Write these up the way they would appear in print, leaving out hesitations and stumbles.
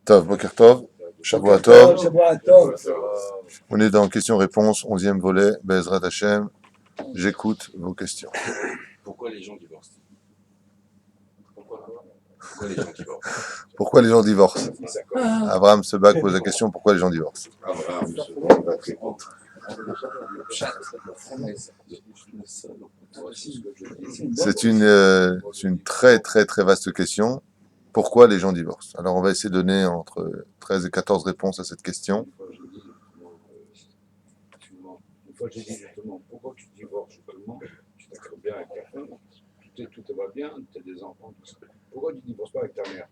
Tov, Boker Tov, Shavua Tov. On est dans questions-réponses, 11e volet, Be'ezrat Hashem. J'écoute vos questions. Pourquoi les gens divorcent? Pourquoi les gens divorcent? Pourquoi les gens divorcent? Abraham Sebag pose la question, pourquoi les gens divorcent? Abraham Sebag va te répondre. C'est une très très très vaste question. Pourquoi les gens divorcent? Alors on va essayer de donner entre 13 et 14 réponses à cette question. Une fois j'ai dit justement, pourquoi tu divorces justement? Tu t'accroches bien avec ta femme, tout va bien, tu as des enfants, tout ça. Pourquoi tu ne divorces pas avec ta mère?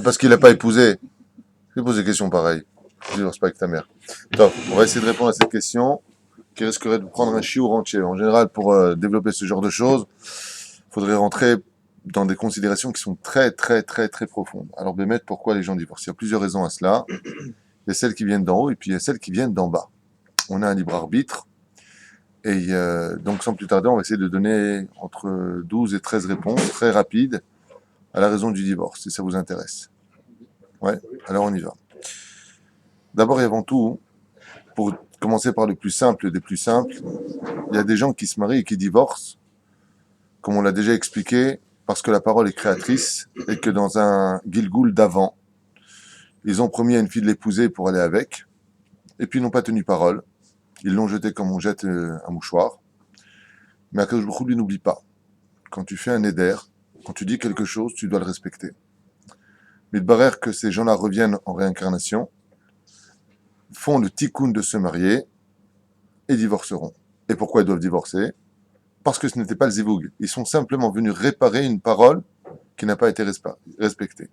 Parce qu'il n'a pas épousé. Je pose des questions pareilles. Je ne divorce pas avec ta mère. Donc, on va essayer de répondre à cette question qui risquerait de prendre un chiour entier. En général, pour développer ce genre de choses, il faudrait rentrer dans des considérations qui sont très, très, très, très profondes. Alors, Bémet, pourquoi les gens divorcent? Il y a plusieurs raisons à cela. Il y a celles qui viennent d'en haut et puis il y a celles qui viennent d'en bas. On a un libre arbitre. Et donc, sans plus tarder, on va essayer de donner entre 12 et 13 réponses très rapides à la raison du divorce, si ça vous intéresse. Ouais, alors on y va. D'abord et avant tout, pour commencer par le plus simple des plus simples, il y a des gens qui se marient et qui divorcent, comme on l'a déjà expliqué, parce que la parole est créatrice et que dans un Gilgoul d'avant, ils ont promis à une fille de l'épouser pour aller avec, et puis ils n'ont pas tenu parole. Ils l'ont jeté comme on jette un mouchoir. Mais Akadosh Baruch Hu, lui, n'oublie pas. Quand tu fais un éder, quand tu dis quelque chose, tu dois le respecter. Mais il paraît que ces gens-là reviennent en réincarnation, font le tikkun de se marier et divorceront. Et pourquoi ils doivent divorcer? Parce que ce n'était pas le zivoug. Ils sont simplement venus réparer une parole qui n'a pas été respectée.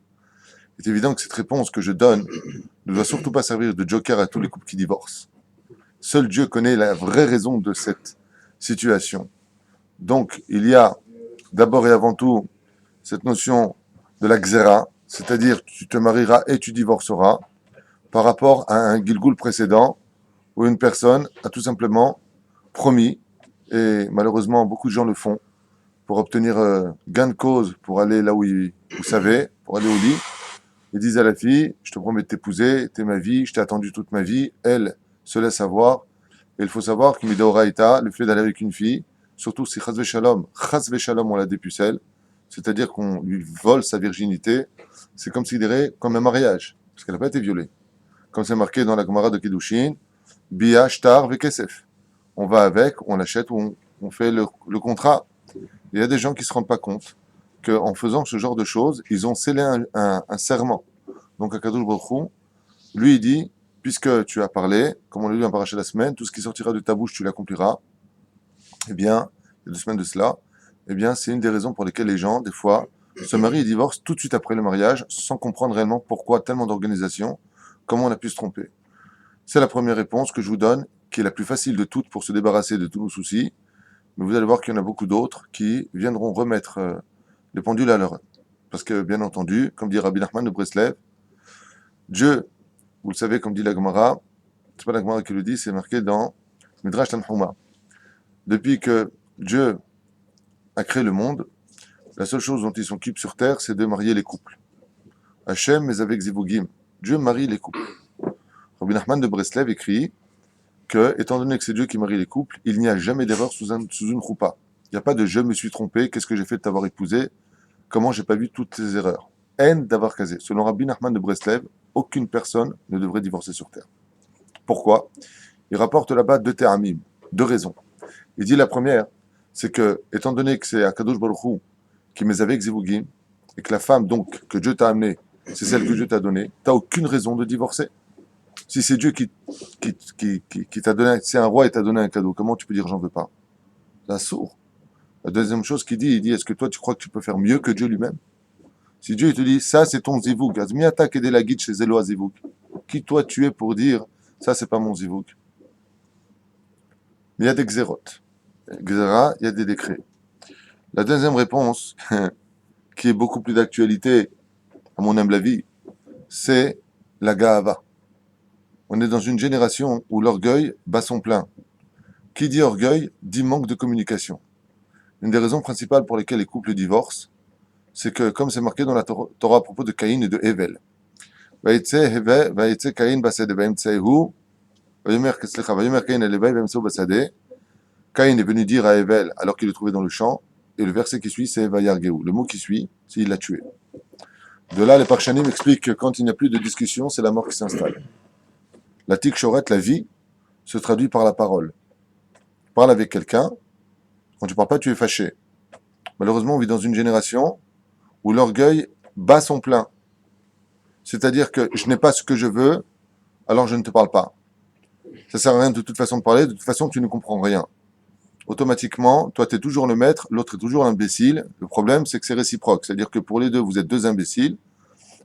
Il est évident que cette réponse que je donne ne doit surtout pas servir de joker à tous les couples qui divorcent. Seul Dieu connaît la vraie raison de cette situation. Donc, il y a d'abord et avant tout cette notion de la xéra, c'est-à-dire tu te marieras et tu divorceras, par rapport à un Gilgoul précédent où une personne a tout simplement promis, et malheureusement beaucoup de gens le font, pour obtenir gain de cause, pour aller là où vous savez, pour aller au lit, ils disent à la fille, je te promets de t'épouser, t'es ma vie, je t'ai attendu toute ma vie, elle se laisse avoir, et il faut savoir que Midoraïta, le fait d'aller avec une fille, surtout si chas v'shalom on la dépucelle, c'est-à-dire qu'on lui vole sa virginité, c'est considéré comme un mariage, parce qu'elle n'a pas été violée. Comme c'est marqué dans la Gemara de Kiddushin, Bia, Shtar, Vekesef. On va avec, on l'achète, on fait le contrat. Il y a des gens qui ne se rendent pas compte qu'en faisant ce genre de choses, ils ont scellé un serment. Donc, Akadosh Baruch Hu, lui, il dit, puisque tu as parlé, comme on l'a lu en paracha la semaine, tout ce qui sortira de ta bouche, tu l'accompliras. Eh bien, il y a 2 semaines de cela, eh bien, c'est une des raisons pour lesquelles les gens, des fois, se marient et divorcent tout de suite après le mariage, sans comprendre réellement pourquoi tellement d'organisations, comment on a pu se tromper. C'est la première réponse que je vous donne, qui est la plus facile de toutes pour se débarrasser de tous nos soucis. Mais vous allez voir qu'il y en a beaucoup d'autres qui viendront remettre les pendules à l'heure. Parce que, bien entendu, comme dit Rabbi Nachman de Breslev, Dieu, vous le savez, comme dit la Gemara, c'est pas la Gemara qui le dit, c'est marqué dans Midrash Tanhuma. Depuis que Dieu a créé le monde, la seule chose dont il s'occupe sur terre, c'est de marier les couples. Hachem, mais avec Zivugim. Dieu marie les couples. Rabbi Nachman de Breslev écrit que, étant donné que c'est Dieu qui marie les couples, il n'y a jamais d'erreur sous une choupa. Il n'y a pas de je me suis trompé, qu'est-ce que j'ai fait de t'avoir épousé, comment j'ai pas vu toutes ces erreurs. Haine d'avoir casé. Selon Rabbi Nachman de Breslev, aucune personne ne devrait divorcer sur terre. Pourquoi? Il rapporte là-bas 2 théramim, 2 raisons. Il dit la première, c'est que, étant donné que c'est Akadosh Baruch Hu qui met avec Zivugim, et que la femme, donc, que Dieu t'a amenée, c'est celle que Dieu t'a donnée, t'as aucune raison de divorcer. Si c'est Dieu qui t'a donné, si un roi il t'a donné un cadeau, comment tu peux dire j'en veux pas? C'est sourd. La deuxième chose qu'il dit, il dit, est-ce que toi tu crois que tu peux faire mieux que Dieu lui-même? Si Dieu il te dit, ça c'est ton zivouk, azmiata kedela guide chez Zelo zivouk. Qui toi tu es pour dire, ça c'est pas mon zivouk? Il y a des xérotes. Xéra, il y a des décrets. La deuxième réponse, qui est beaucoup plus d'actualité, à mon humble avis, c'est la Gahava. On est dans une génération où l'orgueil bat son plein. Qui dit orgueil, dit manque de communication. Une des raisons principales pour lesquelles les couples divorcent, c'est que, comme c'est marqué dans la Torah à propos de Caïn et de Hevel, Vaïtse Caïn basade Vaïmtsehu, Vayomer Caïn et Levaï Vaïmtsehu basade. Caïn est venu dire à Hevel alors qu'il le trouvait dans le champ, et le verset qui suit, c'est Vayargeu. Le mot qui suit, c'est il l'a tué. De là, les Parshanim expliquent que quand il n'y a plus de discussion, c'est la mort qui s'installe. La tikshoret, la vie, se traduit par la parole. Tu parles avec quelqu'un, quand tu parles pas, tu es fâché. Malheureusement, on vit dans une génération où l'orgueil bat son plein. C'est-à-dire que je n'ai pas ce que je veux, alors je ne te parle pas. Ça sert à rien de toute façon de parler, de toute façon tu ne comprends rien. Automatiquement, toi tu es toujours le maître, l'autre est toujours l'imbécile. Le problème, c'est que c'est réciproque. C'est-à-dire que pour les deux, vous êtes deux imbéciles.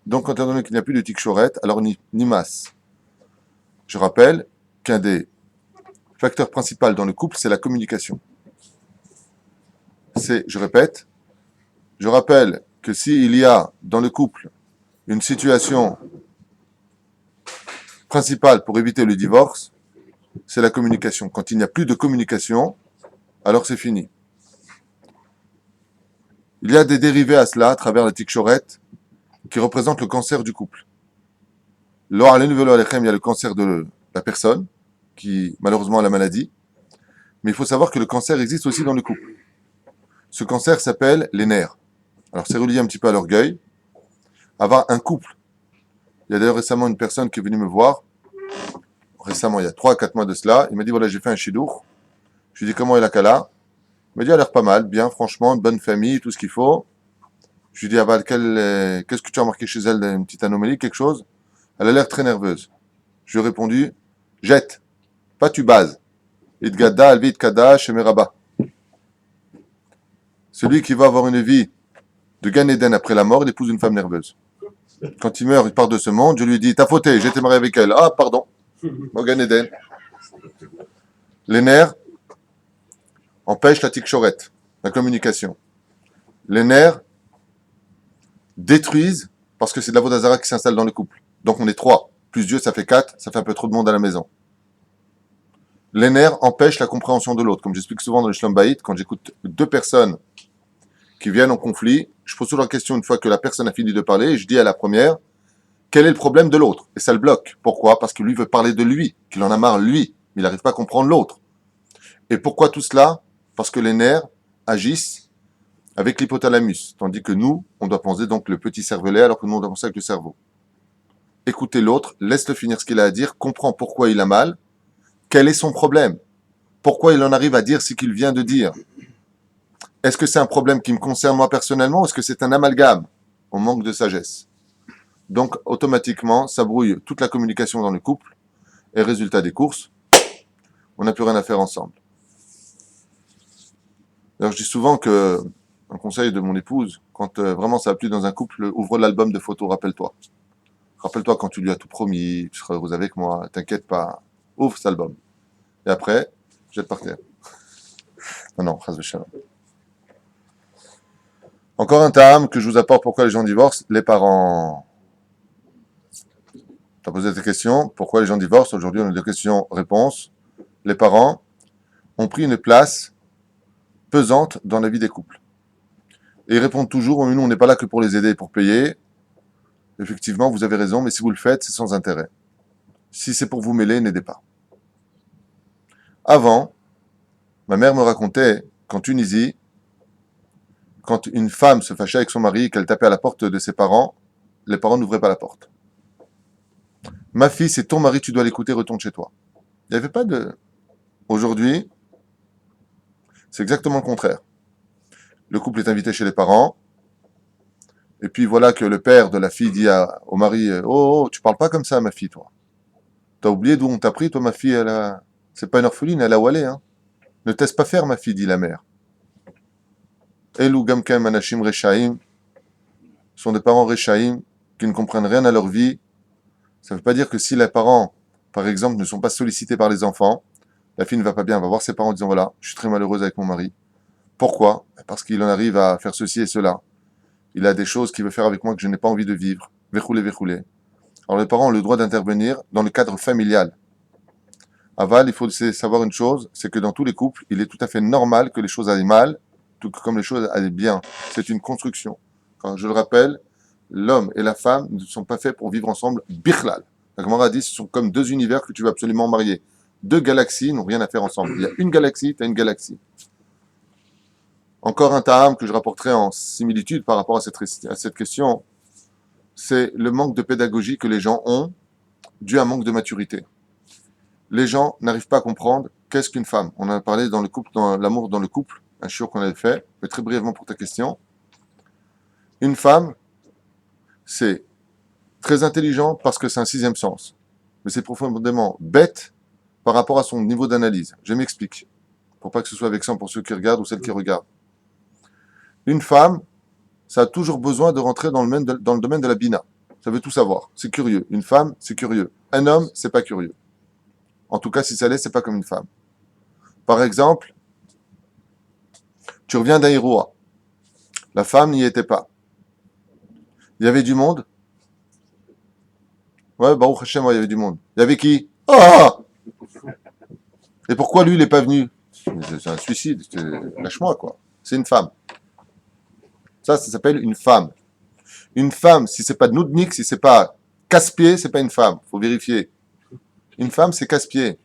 Donc, quand étant donné qu'il n'y a plus de tikshoret, alors ni masse. Je rappelle qu'un des facteurs principaux dans le couple, c'est la communication. Je rappelle que s'il y a dans le couple une situation principale pour éviter le divorce, c'est la communication. Quand il n'y a plus de communication, alors c'est fini. Il y a des dérivés à cela à travers la tikshoret qui représentent le cancer du couple. Lo alenu velo alechem, il y a le cancer de la personne qui malheureusement a la maladie, mais il faut savoir que le cancer existe aussi dans le couple. Ce cancer s'appelle les nerfs. Alors c'est relié un petit peu à l'orgueil. Avoir un couple. Il y a d'ailleurs récemment une personne qui est venue me voir, récemment il y a 3 à 4 mois de cela, il m'a dit voilà j'ai fait un shidour. Je lui ai dit comment est la Kala? Il m'a dit elle a l'air pas mal, bien franchement, une bonne famille, tout ce qu'il faut. Je lui ai dit Aval, qu'est-ce que tu as remarqué chez elle, une petite anomalie, quelque chose? Elle a l'air très nerveuse. Je lui ai répondu jette, pas tu bases. Idgada, alvi idkada, shemeraba. Celui qui va avoir une vie de Gan Eden après la mort, il épouse une femme nerveuse. Quand il meurt, il part de ce monde, je lui dis t'as fauté, j'étais marié avec elle. Ah, pardon. Au Gan Eden. Les nerfs empêchent la tikshoret, la communication. Les nerfs détruisent, parce que c'est de la vodazara qui s'installe dans le couple. Donc on est 3. Plus Dieu, ça fait 4, ça fait un peu trop de monde à la maison. Les nerfs empêchent la compréhension de l'autre. Comme j'explique souvent dans le Shlom Bayit, quand j'écoute 2 personnes qui viennent en conflit, je pose toujours la question une fois que la personne a fini de parler, et je dis à la première, quel est le problème de l'autre? Et ça le bloque. Pourquoi? Parce que lui veut parler de lui, qu'il en a marre lui, mais il n'arrive pas à comprendre l'autre. Et pourquoi tout cela? Parce que les nerfs agissent avec l'hypothalamus, tandis que nous, on doit penser donc le petit cervelet, alors que nous, on doit penser avec le cerveau. Écoutez l'autre, laisse-le finir ce qu'il a à dire, comprends pourquoi il a mal, quel est son problème, pourquoi il en arrive à dire ce qu'il vient de dire. Est-ce que c'est un problème qui me concerne moi personnellement, ou est-ce que c'est un amalgame? On manque de sagesse. Donc, automatiquement, ça brouille toute la communication dans le couple, et résultat des courses, on n'a plus rien à faire ensemble. Alors, je dis souvent que, un conseil de mon épouse, quand vraiment ça va plus dans un couple, ouvre l'album de photos, rappelle-toi. Rappelle-toi quand tu lui as tout promis, tu seras heureuse avec moi, t'inquiète pas, ouvre cet album. Et après, jette par terre. Non, chas v'shalom. Encore un tam que je vous apporte pourquoi les gens divorcent, les parents. Tu as posé tes questions, pourquoi les gens divorcent? Aujourd'hui, on a des questions-réponses. Les parents ont pris une place pesante dans la vie des couples. Et ils répondent toujours, nous, on n'est pas là que pour les aider et pour payer. Effectivement, vous avez raison, mais si vous le faites, c'est sans intérêt. Si c'est pour vous mêler, n'aidez pas. Avant, ma mère me racontait qu'en Tunisie, quand une femme se fâchait avec son mari, qu'elle tapait à la porte de ses parents, les parents n'ouvraient pas la porte. Ma fille, c'est ton mari, tu dois l'écouter, retourne chez toi. Il n'y avait pas de... Aujourd'hui, c'est exactement le contraire. Le couple est invité chez les parents, et puis voilà que le père de la fille dit au mari, oh, tu parles pas comme ça, ma fille, toi. T'as oublié d'où on t'a pris, toi, ma fille, c'est pas une orpheline, elle a où aller, hein. Ne te laisse pas faire, ma fille, dit la mère. Elou gamkem anashim rechaim sont des parents rechaim qui ne comprennent rien à leur vie. Ça ne veut pas dire que si les parents, par exemple, ne sont pas sollicités par les enfants, la fille ne va pas bien, elle va voir ses parents en disant voilà, je suis très malheureuse avec mon mari. Pourquoi? Parce qu'il en arrive à faire ceci et cela. Il a des choses qu'il veut faire avec moi que je n'ai pas envie de vivre. Verroulé, verroulé. Alors les parents ont le droit d'intervenir dans le cadre familial. Aval, il faut savoir une chose, c'est que dans tous les couples, il est tout à fait normal que les choses aillent mal, tout comme les choses aillent bien. C'est une construction. Quand je le rappelle, l'homme et la femme ne sont pas faits pour vivre ensemble, bichlal. La Gemara dit, ce sont comme deux univers que tu veux absolument marier. Deux galaxies n'ont rien à faire ensemble. Il y a une galaxie, tu as une galaxie. Encore un ta'am que je rapporterai en similitude par rapport à cette question, c'est le manque de pédagogie que les gens ont dû à un manque de maturité. Les gens n'arrivent pas à comprendre qu'est-ce qu'une femme. On en a parlé dans le couple, dans l'amour dans le couple, un shiur qu'on avait fait, mais très brièvement pour ta question. Une femme, c'est très intelligent parce que c'est un sixième sens. Mais c'est profondément bête par rapport à son niveau d'analyse. Je m'explique. Pour pas que ce soit vexant pour ceux qui regardent ou celles qui regardent. Une femme, ça a toujours besoin de rentrer dans le domaine de la bina. Ça veut tout savoir. C'est curieux. Une femme, c'est curieux. Un homme, c'est pas curieux. En tout cas, si ça l'est, c'est pas comme une femme. Par exemple, tu reviens d'un Héroa. La femme n'y était pas. Il y avait du monde. Ouais, Baruch Hashem, ouais, il y avait du monde. Il y avait qui? Ah! Et pourquoi lui, il n'est pas venu? C'est un suicide. Lâche-moi, quoi. C'est une femme. Ça s'appelle une femme. Une femme, si c'est pas Noudnik, si c'est pas casse-pied, c'est pas une femme. Faut vérifier. Une femme, c'est casse-pied.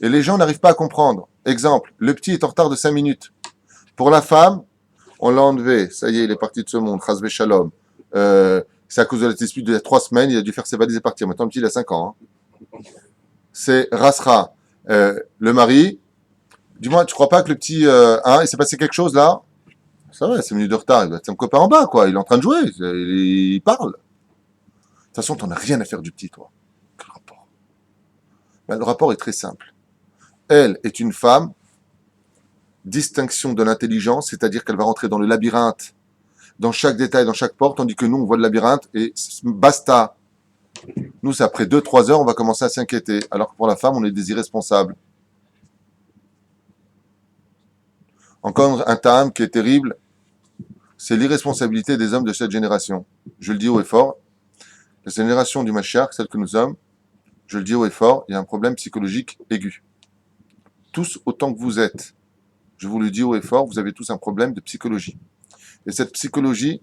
Et les gens n'arrivent pas à comprendre. Exemple, le petit est en retard de 5 minutes. Pour la femme, on l'a enlevé. Ça y est, il est parti de ce monde. Chazvé shalom. C'est à cause de la dispute d'il y a 3 semaines, il a dû faire ses valises et partir. Maintenant, le petit, il a 5 ans. Hein. C'est Rasra. Le mari. Dis-moi, tu crois pas que le petit... il s'est passé quelque chose là? Ça va, 5 minutes de retard. Il doit être son copain en bas, quoi. Il est en train de jouer. Il parle. De toute façon, t'en as rien à faire du petit, toi. Quel rapport? Ben, le rapport est très simple. Elle est une femme, distinction de l'intelligence, c'est-à-dire qu'elle va rentrer dans le labyrinthe, dans chaque détail, dans chaque porte, tandis que nous, on voit le labyrinthe et basta. Nous, c'est après 2-3 heures, on va commencer à s'inquiéter, alors que pour la femme, on est des irresponsables. Encore un ta'am qui est terrible, c'est l'irresponsabilité des hommes de cette génération. Je le dis haut et fort, la génération du Mashiach, celle que nous sommes, je le dis haut et fort, il y a un problème psychologique aigu. Tous autant que vous êtes, je vous le dis haut et fort, vous avez tous un problème de psychologie. Et cette psychologie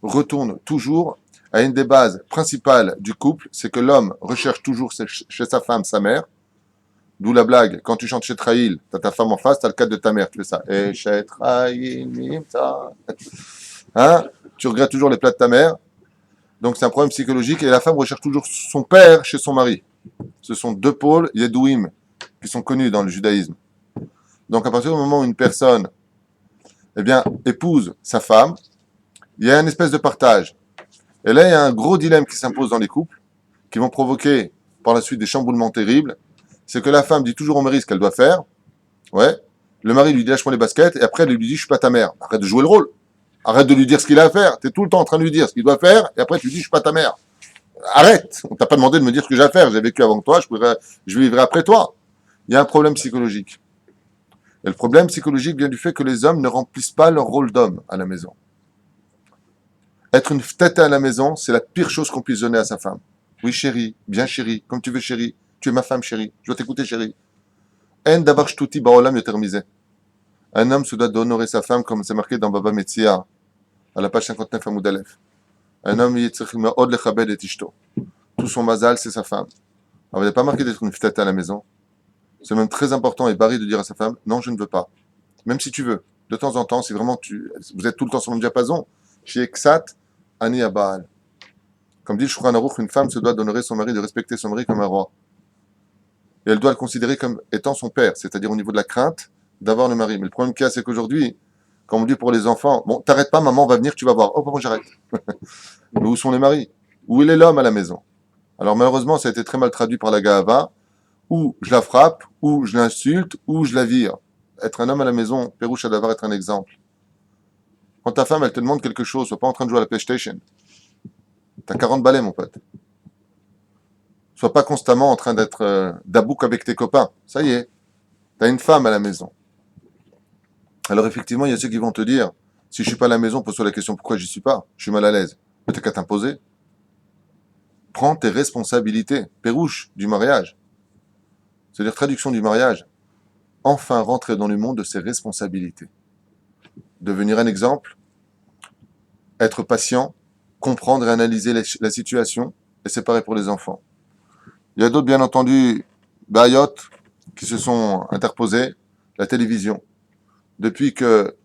retourne toujours à une des bases principales du couple, c'est que l'homme recherche toujours chez sa femme sa mère, d'où la blague, quand tu chantes chez Traïl, t'as ta femme en face, t'as le cadre de ta mère, tu fais ça. Et chez Traïl, hein, tu regrettes toujours les plats de ta mère, donc c'est un problème psychologique, et la femme recherche toujours son père chez son mari. Ce sont deux pôles yedouim, qui sont connus dans le judaïsme. Donc à partir du moment où une personne épouse sa femme, il y a une espèce de partage. Et là, il y a un gros dilemme qui s'impose dans les couples, qui vont provoquer par la suite des chamboulements terribles. C'est que la femme dit toujours au mari ce qu'elle doit faire. Ouais. Le mari lui dit lâche-moi les baskets, et après elle lui dit je suis pas ta mère. Arrête de jouer le rôle. Arrête de lui dire ce qu'il a à faire. Tu es tout le temps en train de lui dire ce qu'il doit faire, et après tu lui dis je suis pas ta mère. Arrête. On t'a pas demandé de me dire ce que j'ai à faire. J'ai vécu avant que toi, je vivrai après toi. Il y a un problème psychologique. Et le problème psychologique vient du fait que les hommes ne remplissent pas leur rôle d'homme à la maison. Être une tête à la maison, c'est la pire chose qu'on puisse donner à sa femme. Oui, chérie, bien chérie, comme tu veux, chérie. Tu es ma femme, chérie. Je dois t'écouter, chérie. En davar shtuti baolam yoter misé. Un homme se doit d'honorer sa femme, comme c'est marqué dans Baba Metzia, à la page 59 à Moudalef. Un homme, il od lechabed et ishto. Tout son mazal, c'est sa femme. Alors, il n'est pas marqué d'être une tête à la maison. C'est même très important et barré de dire à sa femme, non, je ne veux pas. Même si tu veux. De temps en temps, si vraiment vous êtes tout le temps sur le même diapason, chez Ksat, Ani Abal. Comme dit le Shulchan Aruch, une femme se doit d'honorer son mari, de respecter son mari comme un roi. Et elle doit le considérer comme étant son père, c'est-à-dire au niveau de la crainte d'avoir le mari. Mais le problème qu'il y a, c'est qu'aujourd'hui, comme on dit pour les enfants, bon, t'arrêtes pas, maman va venir, tu vas voir. Oh, pardon, j'arrête. Mais où sont les maris? Où est l'homme à la maison? Alors malheureusement, ça a été très mal traduit par la Gahava, ou je la frappe, ou je l'insulte, ou je la vire. Être un homme à la maison, Pérouche à d'avoir être un exemple. Quand ta femme, elle te demande quelque chose, sois pas en train de jouer à la PlayStation. T'as 40 balais, mon pote. Sois pas constamment en train d'être d'abouk avec tes copains. Ça y est, t'as une femme à la maison. Alors effectivement, il y a ceux qui vont te dire, si je suis pas à la maison, pose-toi la question pourquoi j'y suis pas. Je suis mal à l'aise. Mais t'as qu'à t'imposer. Prends tes responsabilités. Pérouche du mariage. C'est-à-dire traduction du mariage. Enfin rentrer dans le monde de ses responsabilités. Devenir un exemple. être patient, comprendre et analyser la situation, et c'est pareil pour les enfants. Il y a d'autres, bien entendu, bayot qui se sont interposés, la télévision. Depuis que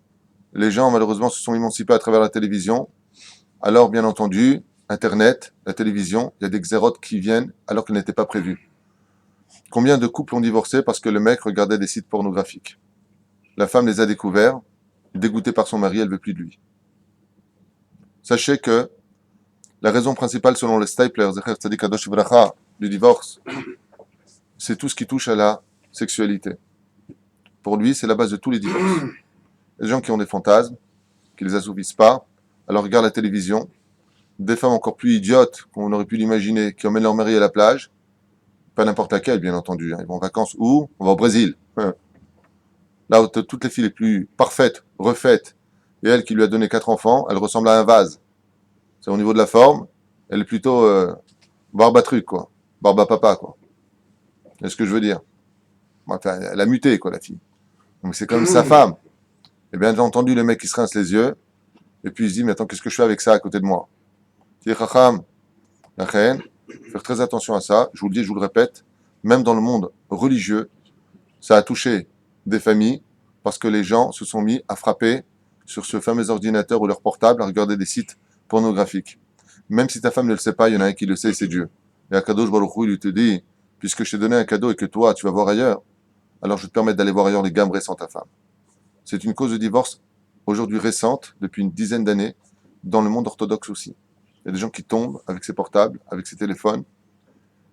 les gens, malheureusement, se sont émancipés à travers la télévision, alors, bien entendu, Internet, la télévision, il y a des xérotes qui viennent alors qu'elles n'étaient pas prévues. Combien de couples ont divorcé parce que le mec regardait des sites pornographiques? La femme les a découverts, dégoûtée par son mari, elle ne veut plus de lui. Sachez que la raison principale, selon le Stapler, Zecher Tzadik Kadosh Bracha, du divorce, c'est tout ce qui touche à la sexualité. Pour lui, c'est la base de tous les divorces. Les gens qui ont des fantasmes, qui les assouvissent pas, alors regardent la télévision, des femmes encore plus idiotes qu'on aurait pu l'imaginer, qui emmènent leur mari à la plage, pas n'importe laquelle, bien entendu. Ils vont en vacances où? On va au Brésil. Là où toutes les filles les plus parfaites, refaites, et elle qui lui a donné 4 enfants, elle ressemble à un vase. C'est au niveau de la forme, elle est plutôt barbe à truc, quoi. Barbe à papa, quoi. C'est ce que je veux dire. Enfin, elle a muté, quoi, la fille. Donc c'est comme sa femme. Et bien entendu, le mec, il se rince les yeux, et puis il se dit, mais attends, qu'est-ce que je fais avec ça à côté de moi? Il dit, Chacham, la reine, faire très attention à ça. Je vous le dis, je vous le répète, même dans le monde religieux, ça a touché des familles parce que les gens se sont mis à frapper sur ce fameux ordinateur ou leur portable, à regarder des sites pornographiques. Même si ta femme ne le sait pas, il y en a un qui le sait, c'est Dieu. Et Akadosh Baruch Hu, il te dit, puisque je t'ai donné un cadeau et que toi, tu vas voir ailleurs, alors je vais te permettre d'aller voir ailleurs les gammes sans ta femme. C'est une cause de divorce aujourd'hui récente, depuis une dizaine d'années, dans le monde orthodoxe aussi. Il y a des gens qui tombent avec ces portables, avec ces téléphones.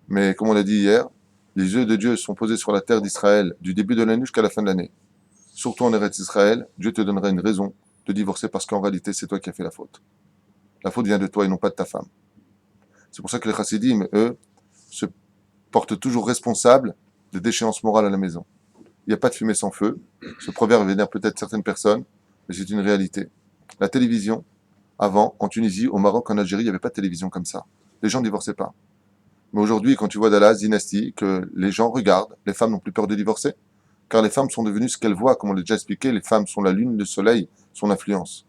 Mais comme on l'a dit hier, les yeux de Dieu sont posés sur la terre d'Israël du début de l'année jusqu'à la fin de l'année. Surtout en Eretz Israël, Dieu te donnera une raison de divorcer parce qu'en réalité, c'est toi qui as fait la faute. La faute vient de toi et non pas de ta femme. C'est pour ça que les chassidim, eux, se portent toujours responsables des déchéances morales à la maison. Il n'y a pas de fumée sans feu. Ce proverbe vénère peut-être certaines personnes, mais c'est une réalité. La télévision, avant, en Tunisie, au Maroc, en Algérie, il n'y avait pas de télévision comme ça. Les gens ne divorçaient pas. Mais aujourd'hui, quand tu vois Dallas, Dynasty, que les gens regardent, les femmes n'ont plus peur de divorcer, car les femmes sont devenues ce qu'elles voient, comme on l'a déjà expliqué, les femmes sont la lune, le soleil, son influence.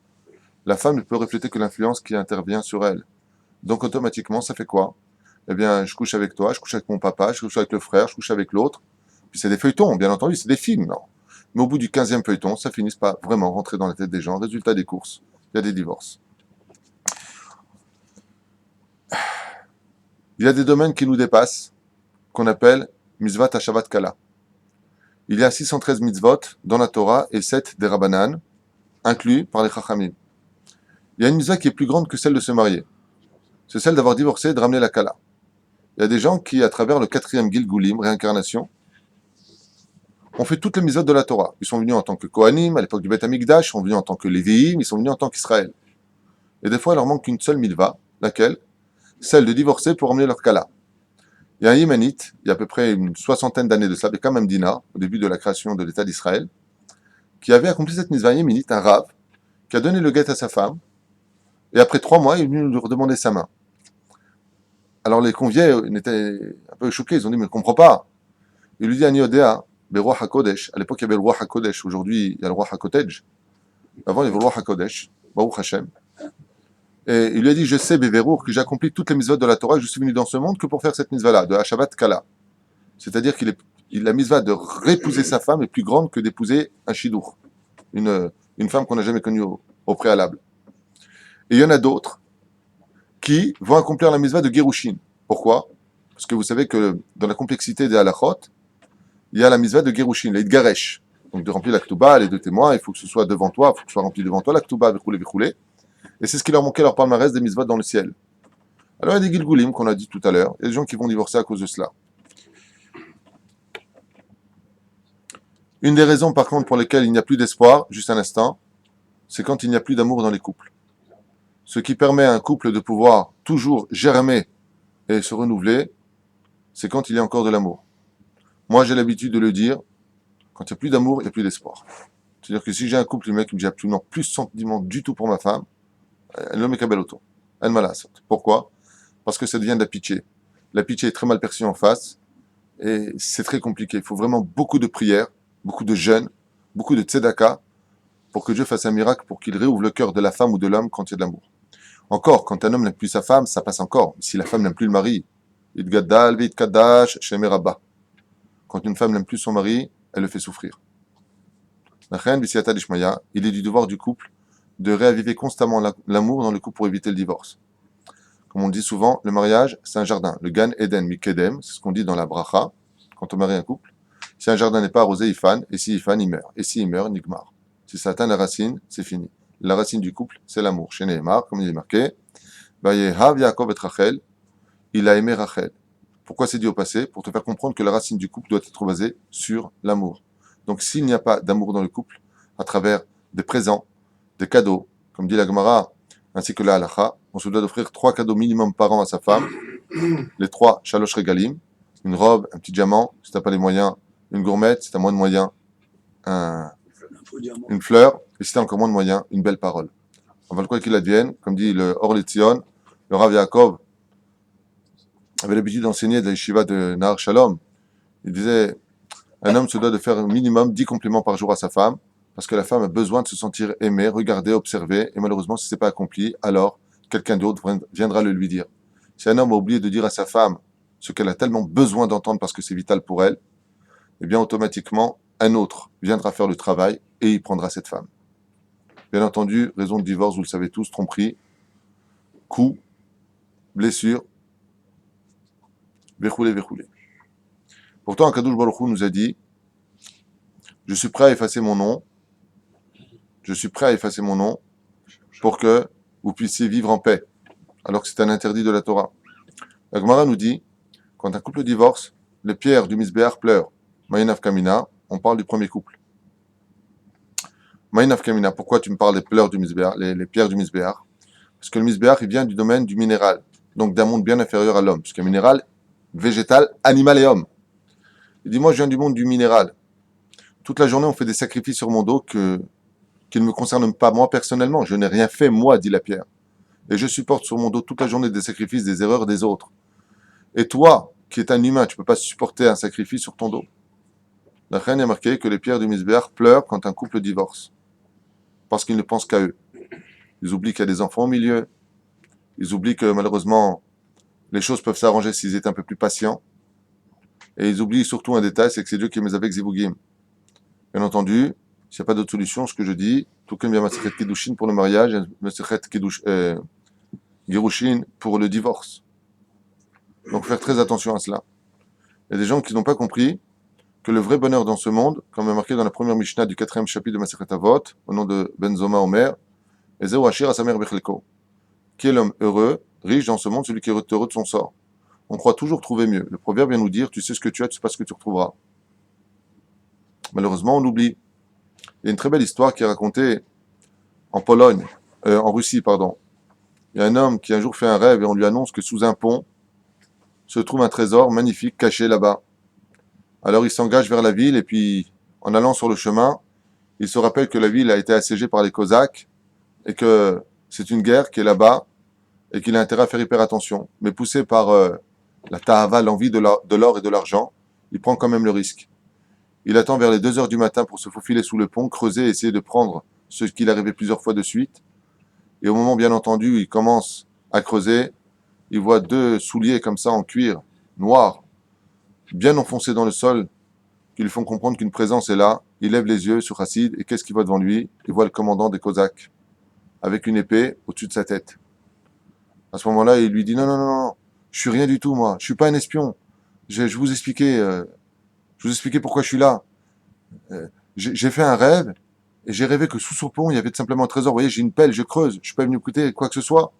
La femme ne peut refléter que l'influence qui intervient sur elle. Donc automatiquement, ça fait quoi? Eh bien, je couche avec toi, je couche avec mon papa, je couche avec le frère, je couche avec l'autre. Puis c'est des feuilletons, bien entendu, c'est des films, non? Mais au bout du 15e feuilleton, ça finit par vraiment rentrer dans la tête des gens. Résultat des courses, il y a des divorces. Il y a des domaines qui nous dépassent, qu'on appelle Mitzvat Hashavat Kala. Il y a 613 mitzvot dans la Torah et 7 des Rabbanan, inclus par les Chachamim. Il y a une mitzvah qui est plus grande que celle de se marier. C'est celle d'avoir divorcé et de ramener la Kala. Il y a des gens qui, à travers le 4e Gilgulim, réincarnation, ont fait toutes les mitzvot de la Torah. Ils sont venus en tant que Kohanim, à l'époque du Beth Amikdash, ils sont venus en tant que Lévi'im, ils sont venus en tant qu'Israël. Et des fois, il leur manque une seule mitzvah, laquelle? Celle de divorcer pour ramener leur Kala. Il y a un Yéménite, il y a à peu près une 60aine d'années de ça, Bekam Hamdina, au début de la création de l'État d'Israël, qui avait accompli cette mitzvah yéménite, un Rav, qui a donné le guet à sa femme, et après 3 mois, il est venu lui redemander sa main. Alors les conviés étaient un peu choqués, ils ont dit, mais je ne comprends pas. Il lui dit, Ani Odea, Beroi HaKodesh, à l'époque il y avait le roi HaKodesh, aujourd'hui il y a le roi HaKotej, avant il y avait le roi HaKodesh, Baruch Hashem. Et il lui a dit, je sais, Beverour, que j'ai accompli toutes les mitzvot de la Torah, que je suis venu dans ce monde que pour faire cette mitzvah-là, de Hashavat Kala. C'est-à-dire la mitzvah de répouser sa femme est plus grande que d'épouser un shidour, une femme qu'on n'a jamais connue au préalable. Et il y en a d'autres qui vont accomplir la mitzvah de Gerushin. Pourquoi? Parce que vous savez que dans la complexité des halachot, il y a la mitzvah de Gerushin, la Garesh. Donc de remplir la Ktuba, les 2 témoins, il faut que ce soit devant toi, il faut que ce soit rempli devant toi, la Ktuba, vichoulé. Et c'est ce qui leur manquait leur palmarès des mitzvot dans le ciel. Alors il y a des Gilgulim, qu'on a dit tout à l'heure, il y a des gens qui vont divorcer à cause de cela. Une des raisons, par contre, pour lesquelles il n'y a plus d'espoir, juste un instant, c'est quand il n'y a plus d'amour dans les couples. Ce qui permet à un couple de pouvoir toujours germer et se renouveler, c'est quand il y a encore de l'amour. Moi, j'ai l'habitude de le dire, quand il n'y a plus d'amour, il n'y a plus d'espoir. C'est-à-dire que si j'ai un couple, le mec qui me dit absolument plus de sentiment du tout pour ma femme, l'homme est kabel auto. Elle m'a la sorte. Pourquoi? Parce que ça devient de la pitié. La pitié est très mal perçue en face, et c'est très compliqué. Il faut vraiment beaucoup de prières, beaucoup de jeûnes, beaucoup de tzedaka, pour que Dieu fasse un miracle, pour qu'il réouvre le cœur de la femme ou de l'homme quand il y a de l'amour. Encore, quand un homme n'aime plus sa femme, ça passe encore. Si la femme n'aime plus le mari, Idgaddal, Vidkadash, Shemerabba. Quand une femme n'aime plus son mari, elle le fait souffrir. La reine Bissiata Dishmaya, il est du devoir du couple de réaviver constamment l'amour dans le couple pour éviter le divorce. Comme on le dit souvent, le mariage, c'est un jardin. Le Gan Eden Mikedem, c'est ce qu'on dit dans la bracha, quand on marie un couple. Si un jardin n'est pas arrosé, il fane, et si il fane, il meurt. Et si il meurt, Nigmar. Si ça atteint la racine, c'est fini. La racine du couple, c'est l'amour. Chez Nehemar, comme il est marqué, Vayehav Yaakov et Rachel, il a aimé Rachel. Pourquoi c'est dit au passé? Pour te faire comprendre que la racine du couple doit être basée sur l'amour. Donc s'il n'y a pas d'amour dans le couple, à travers des présents, des cadeaux, comme dit la Gemara, ainsi que la Halacha, on se doit d'offrir 3 cadeaux minimum par an à sa femme, les 3 shalosh regalim, une robe, un petit diamant, si tu n'as pas les moyens, une gourmette, si tu as moins de moyens, une fleur, et si tu as encore moins de moyens, une belle parole. Enfin, quoi qu'il advienne, comme dit le Or Letzion, le Rav Yaakov avait l'habitude d'enseigner de la yeshiva de Nahar Shalom. Il disait, un homme se doit de faire un minimum 10 compliments par jour à sa femme, parce que la femme a besoin de se sentir aimée, regardée, observée, et malheureusement, si ce n'est pas accompli, alors quelqu'un d'autre viendra le lui dire. Si un homme a oublié de dire à sa femme ce qu'elle a tellement besoin d'entendre parce que c'est vital pour elle, eh bien automatiquement, un autre viendra faire le travail et il prendra cette femme. Bien entendu, raison de divorce, vous le savez tous, tromperie, coup, blessure, verroulé. Pourtant, Akadosh Baruch Hu nous a dit, je suis prêt à effacer mon nom, pour que vous puissiez vivre en paix, alors que c'est un interdit de la Torah. La Gemara nous dit, quand un couple divorce, les pierres du Misbéach pleurent. Maïnaf Kamina, on parle du premier couple. Maïnaf Kamina, pourquoi tu me parles des pleurs du Misbéach, les pierres du Misbéach? Parce que le Misbéach, il vient du domaine du minéral, donc d'un monde bien inférieur à l'homme, puisque minéral, végétal, animal et homme. Il dit, moi je viens du monde du minéral. Toute la journée, on fait des sacrifices sur mon dos qui ne me concernent pas moi personnellement. Je n'ai rien fait, moi, dit la pierre. Et je supporte sur mon dos toute la journée des sacrifices, des erreurs des autres. Et toi, qui es un humain, tu ne peux pas supporter un sacrifice sur ton dos. La reine a marqué que les pierres du Misbéach pleurent quand un couple divorce. Parce qu'ils ne pensent qu'à eux. Ils oublient qu'il y a des enfants au milieu. Ils oublient que malheureusement, les choses peuvent s'arranger s'ils étaient un peu plus patients. Et ils oublient surtout un détail, c'est que c'est Dieu qui est avec Zivugim. Bien entendu, s'il n'y a pas d'autre solution, ce que je dis, tout comme il y a Masechet Kiddushin pour le mariage, Masechet Girushin pour le divorce. Donc faire très attention à cela. Il y a des gens qui n'ont pas compris que le vrai bonheur dans ce monde, comme est marqué dans la première Mishnah du 4e chapitre de Masechet Avot, au nom de Ben Zoma Omer, Ezeu Ashir Asamer Bechelko. Qui est l'homme heureux, riche dans ce monde, celui qui est heureux de son sort. On croit toujours trouver mieux. Le proverbe vient nous dire, tu sais ce que tu as, tu sais pas ce que tu retrouveras. Malheureusement, on l'oublie. Il y a une très belle histoire qui est racontée en Russie, pardon. Il y a un homme qui un jour fait un rêve et on lui annonce que sous un pont se trouve un trésor magnifique caché là-bas. Alors il s'engage vers la ville et puis, en allant sur le chemin, il se rappelle que la ville a été assiégée par les Cosaques et que c'est une guerre qui est là-bas et qu'il a intérêt à faire hyper attention. Mais poussé par la tahava, l'envie de l'or et de l'argent, il prend quand même le risque. Il attend vers les 2 heures du matin pour se faufiler sous le pont, creuser et essayer de prendre ce qu'il arrivait plusieurs fois de suite. Et au moment, bien entendu, où il commence à creuser, il voit 2 souliers comme ça en cuir, noirs, bien enfoncés dans le sol, qui lui font comprendre qu'une présence est là. Il lève les yeux sur Hassid et qu'est-ce qu'il voit devant lui? Il voit le commandant des Cosaques, avec une épée au-dessus de sa tête. À ce moment-là, il lui dit non, je suis rien du tout, moi, je suis pas un espion. Je vous expliquer pourquoi je suis là. J'ai fait un rêve et j'ai rêvé que sous ce pont, il y avait simplement un trésor. Vous voyez, j'ai une pelle, je creuse, je suis pas venu coûter quoi que ce soit.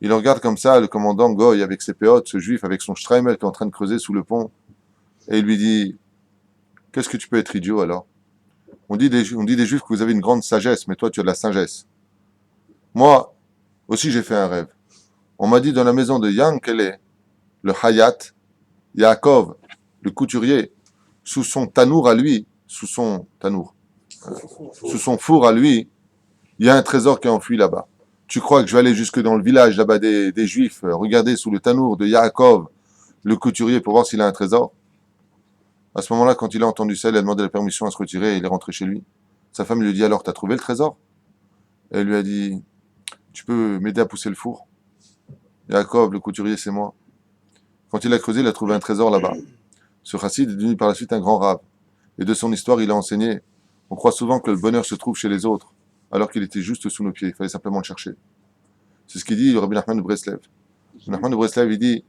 Il regarde comme ça, le commandant Goy avec ses péotes, ce juif avec son Streimel qui est en train de creuser sous le pont, et il lui dit, qu'est-ce que tu peux être idiot alors? On dit des juifs que vous avez une grande sagesse, mais toi tu as de la sagesse. Moi aussi j'ai fait un rêve. On m'a dit dans la maison de Yankele, le Hayat, Yaakov, le couturier, sous son four à lui, il y a un trésor qui est enfui là-bas. Tu crois que je vais aller jusque dans le village là-bas des Juifs, regarder sous le tanour de Yaakov, le couturier, pour voir s'il a un trésor? À ce moment-là, quand il a entendu ça, il a demandé la permission à se retirer et il est rentré chez lui. Sa femme lui dit, alors, t'as trouvé le trésor? Et elle lui a dit, tu peux m'aider à pousser le four? Yaakov, le couturier, c'est moi. Quand il a creusé, il a trouvé un trésor là-bas. Ce chassid est devenu par la suite un grand rave. Et de son histoire, il a enseigné. On croit souvent que le bonheur se trouve chez les autres, alors qu'il était juste sous nos pieds. Il fallait simplement le chercher. C'est ce qu'il dit le Rabbi Nachman de Breslev. Le Nachman de Breslev, il dit,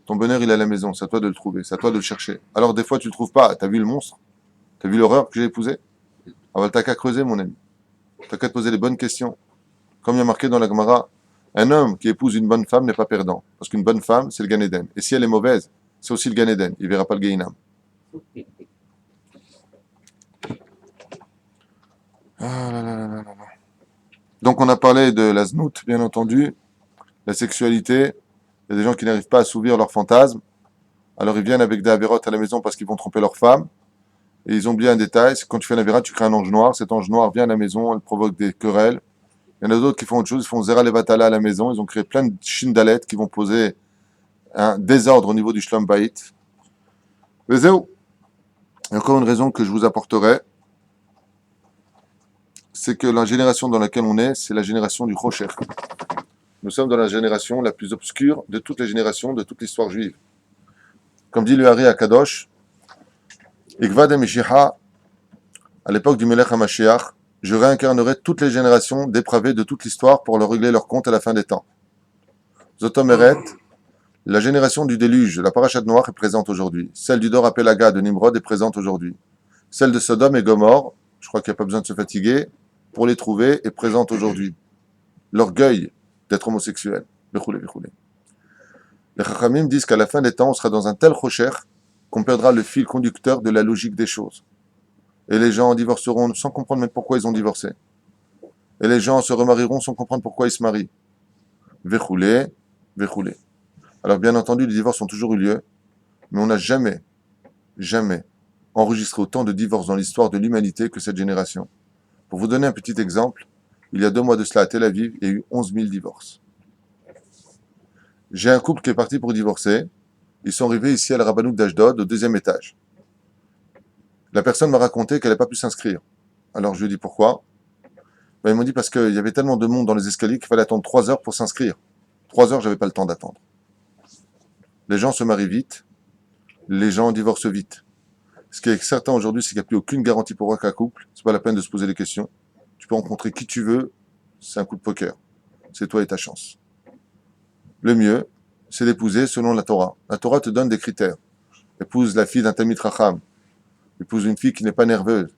ton bonheur, il est à la maison, c'est à toi de le trouver, c'est à toi de le chercher. Alors des fois, tu ne le trouves pas. T'as vu le monstre? T'as vu l'horreur que j'ai épousée? Alors t'as qu'à creuser, mon ami. T'as qu'à te poser les bonnes questions. Comme il y a marqué dans la Gemara, un homme qui épouse une bonne femme n'est pas perdant. Parce qu'une bonne femme, c'est le Gan Eden. Et si elle est mauvaise, c'est aussi le Gan Eden. Il ne verra pas le Gehinam. Ah là là là là là. Donc on a parlé de la znout, bien entendu, la sexualité. Il y a des gens qui n'arrivent pas à assouvir leurs fantasmes. Alors ils viennent avec des avérotes à la maison parce qu'ils vont tromper leur femme. Et ils ont oublié un détail, c'est que quand tu fais un avérote, tu crées un ange noir. Cet ange noir vient à la maison, elle provoque des querelles. Il y en a d'autres qui font autre chose, ils font Zera Levatala à la maison. Ils ont créé plein de shindalettes qui vont poser un désordre au niveau du Shlom Bayit. Mais c'est où? Et encore une raison que je vous apporterai, c'est que la génération dans laquelle on est, c'est la génération du Rocher. Nous sommes dans la génération la plus obscure de toutes les générations de toute l'histoire juive. Comme dit le Hari Akadosh, Ikvad Meshicha, à l'époque du Melech HaMashiach, je réincarnerai toutes les générations dépravées de toute l'histoire pour leur régler leur compte à la fin des temps. Zotomeret, la génération du déluge, la parachat noire, est présente aujourd'hui. Celle du Dor Apelaga de Nimrod est présente aujourd'hui. Celle de Sodome et Gomorre, je crois qu'il n'y a pas besoin de se fatiguer, pour les trouver, est présente aujourd'hui. L'orgueil d'être homosexuel. Bechoulé. Les Chachamim disent qu'à la fin des temps, on sera dans un tel rocher qu'on perdra le fil conducteur de la logique des choses. Et les gens divorceront sans comprendre même pourquoi ils ont divorcé. Et les gens se remarieront sans comprendre pourquoi ils se marient. Bechoulé. Alors bien entendu, les divorces ont toujours eu lieu, mais on n'a jamais enregistré autant de divorces dans l'histoire de l'humanité que cette génération. Pour vous donner un petit exemple, il y a 2 mois de cela à Tel Aviv, il y a eu 11 000 divorces. J'ai un couple qui est parti pour divorcer. Ils sont arrivés ici à la Rabbanout d'Ashdod, au 2e étage. La personne m'a raconté qu'elle n'a pas pu s'inscrire. Alors je lui ai dit pourquoi. Ils m'ont dit parce qu'il y avait tellement de monde dans les escaliers qu'il fallait attendre 3 heures pour s'inscrire. 3 heures, j'avais pas le temps d'attendre. Les gens se marient vite, les gens divorcent vite. Ce qui est certain aujourd'hui, c'est qu'il n'y a plus aucune garantie pour un couple. C'est pas la peine de se poser des questions. Tu peux rencontrer qui tu veux, c'est un coup de poker. C'est toi et ta chance. Le mieux, c'est d'épouser selon la Torah. La Torah te donne des critères. Épouse la fille d'un Talmid Chacham. Épouse une fille qui n'est pas nerveuse.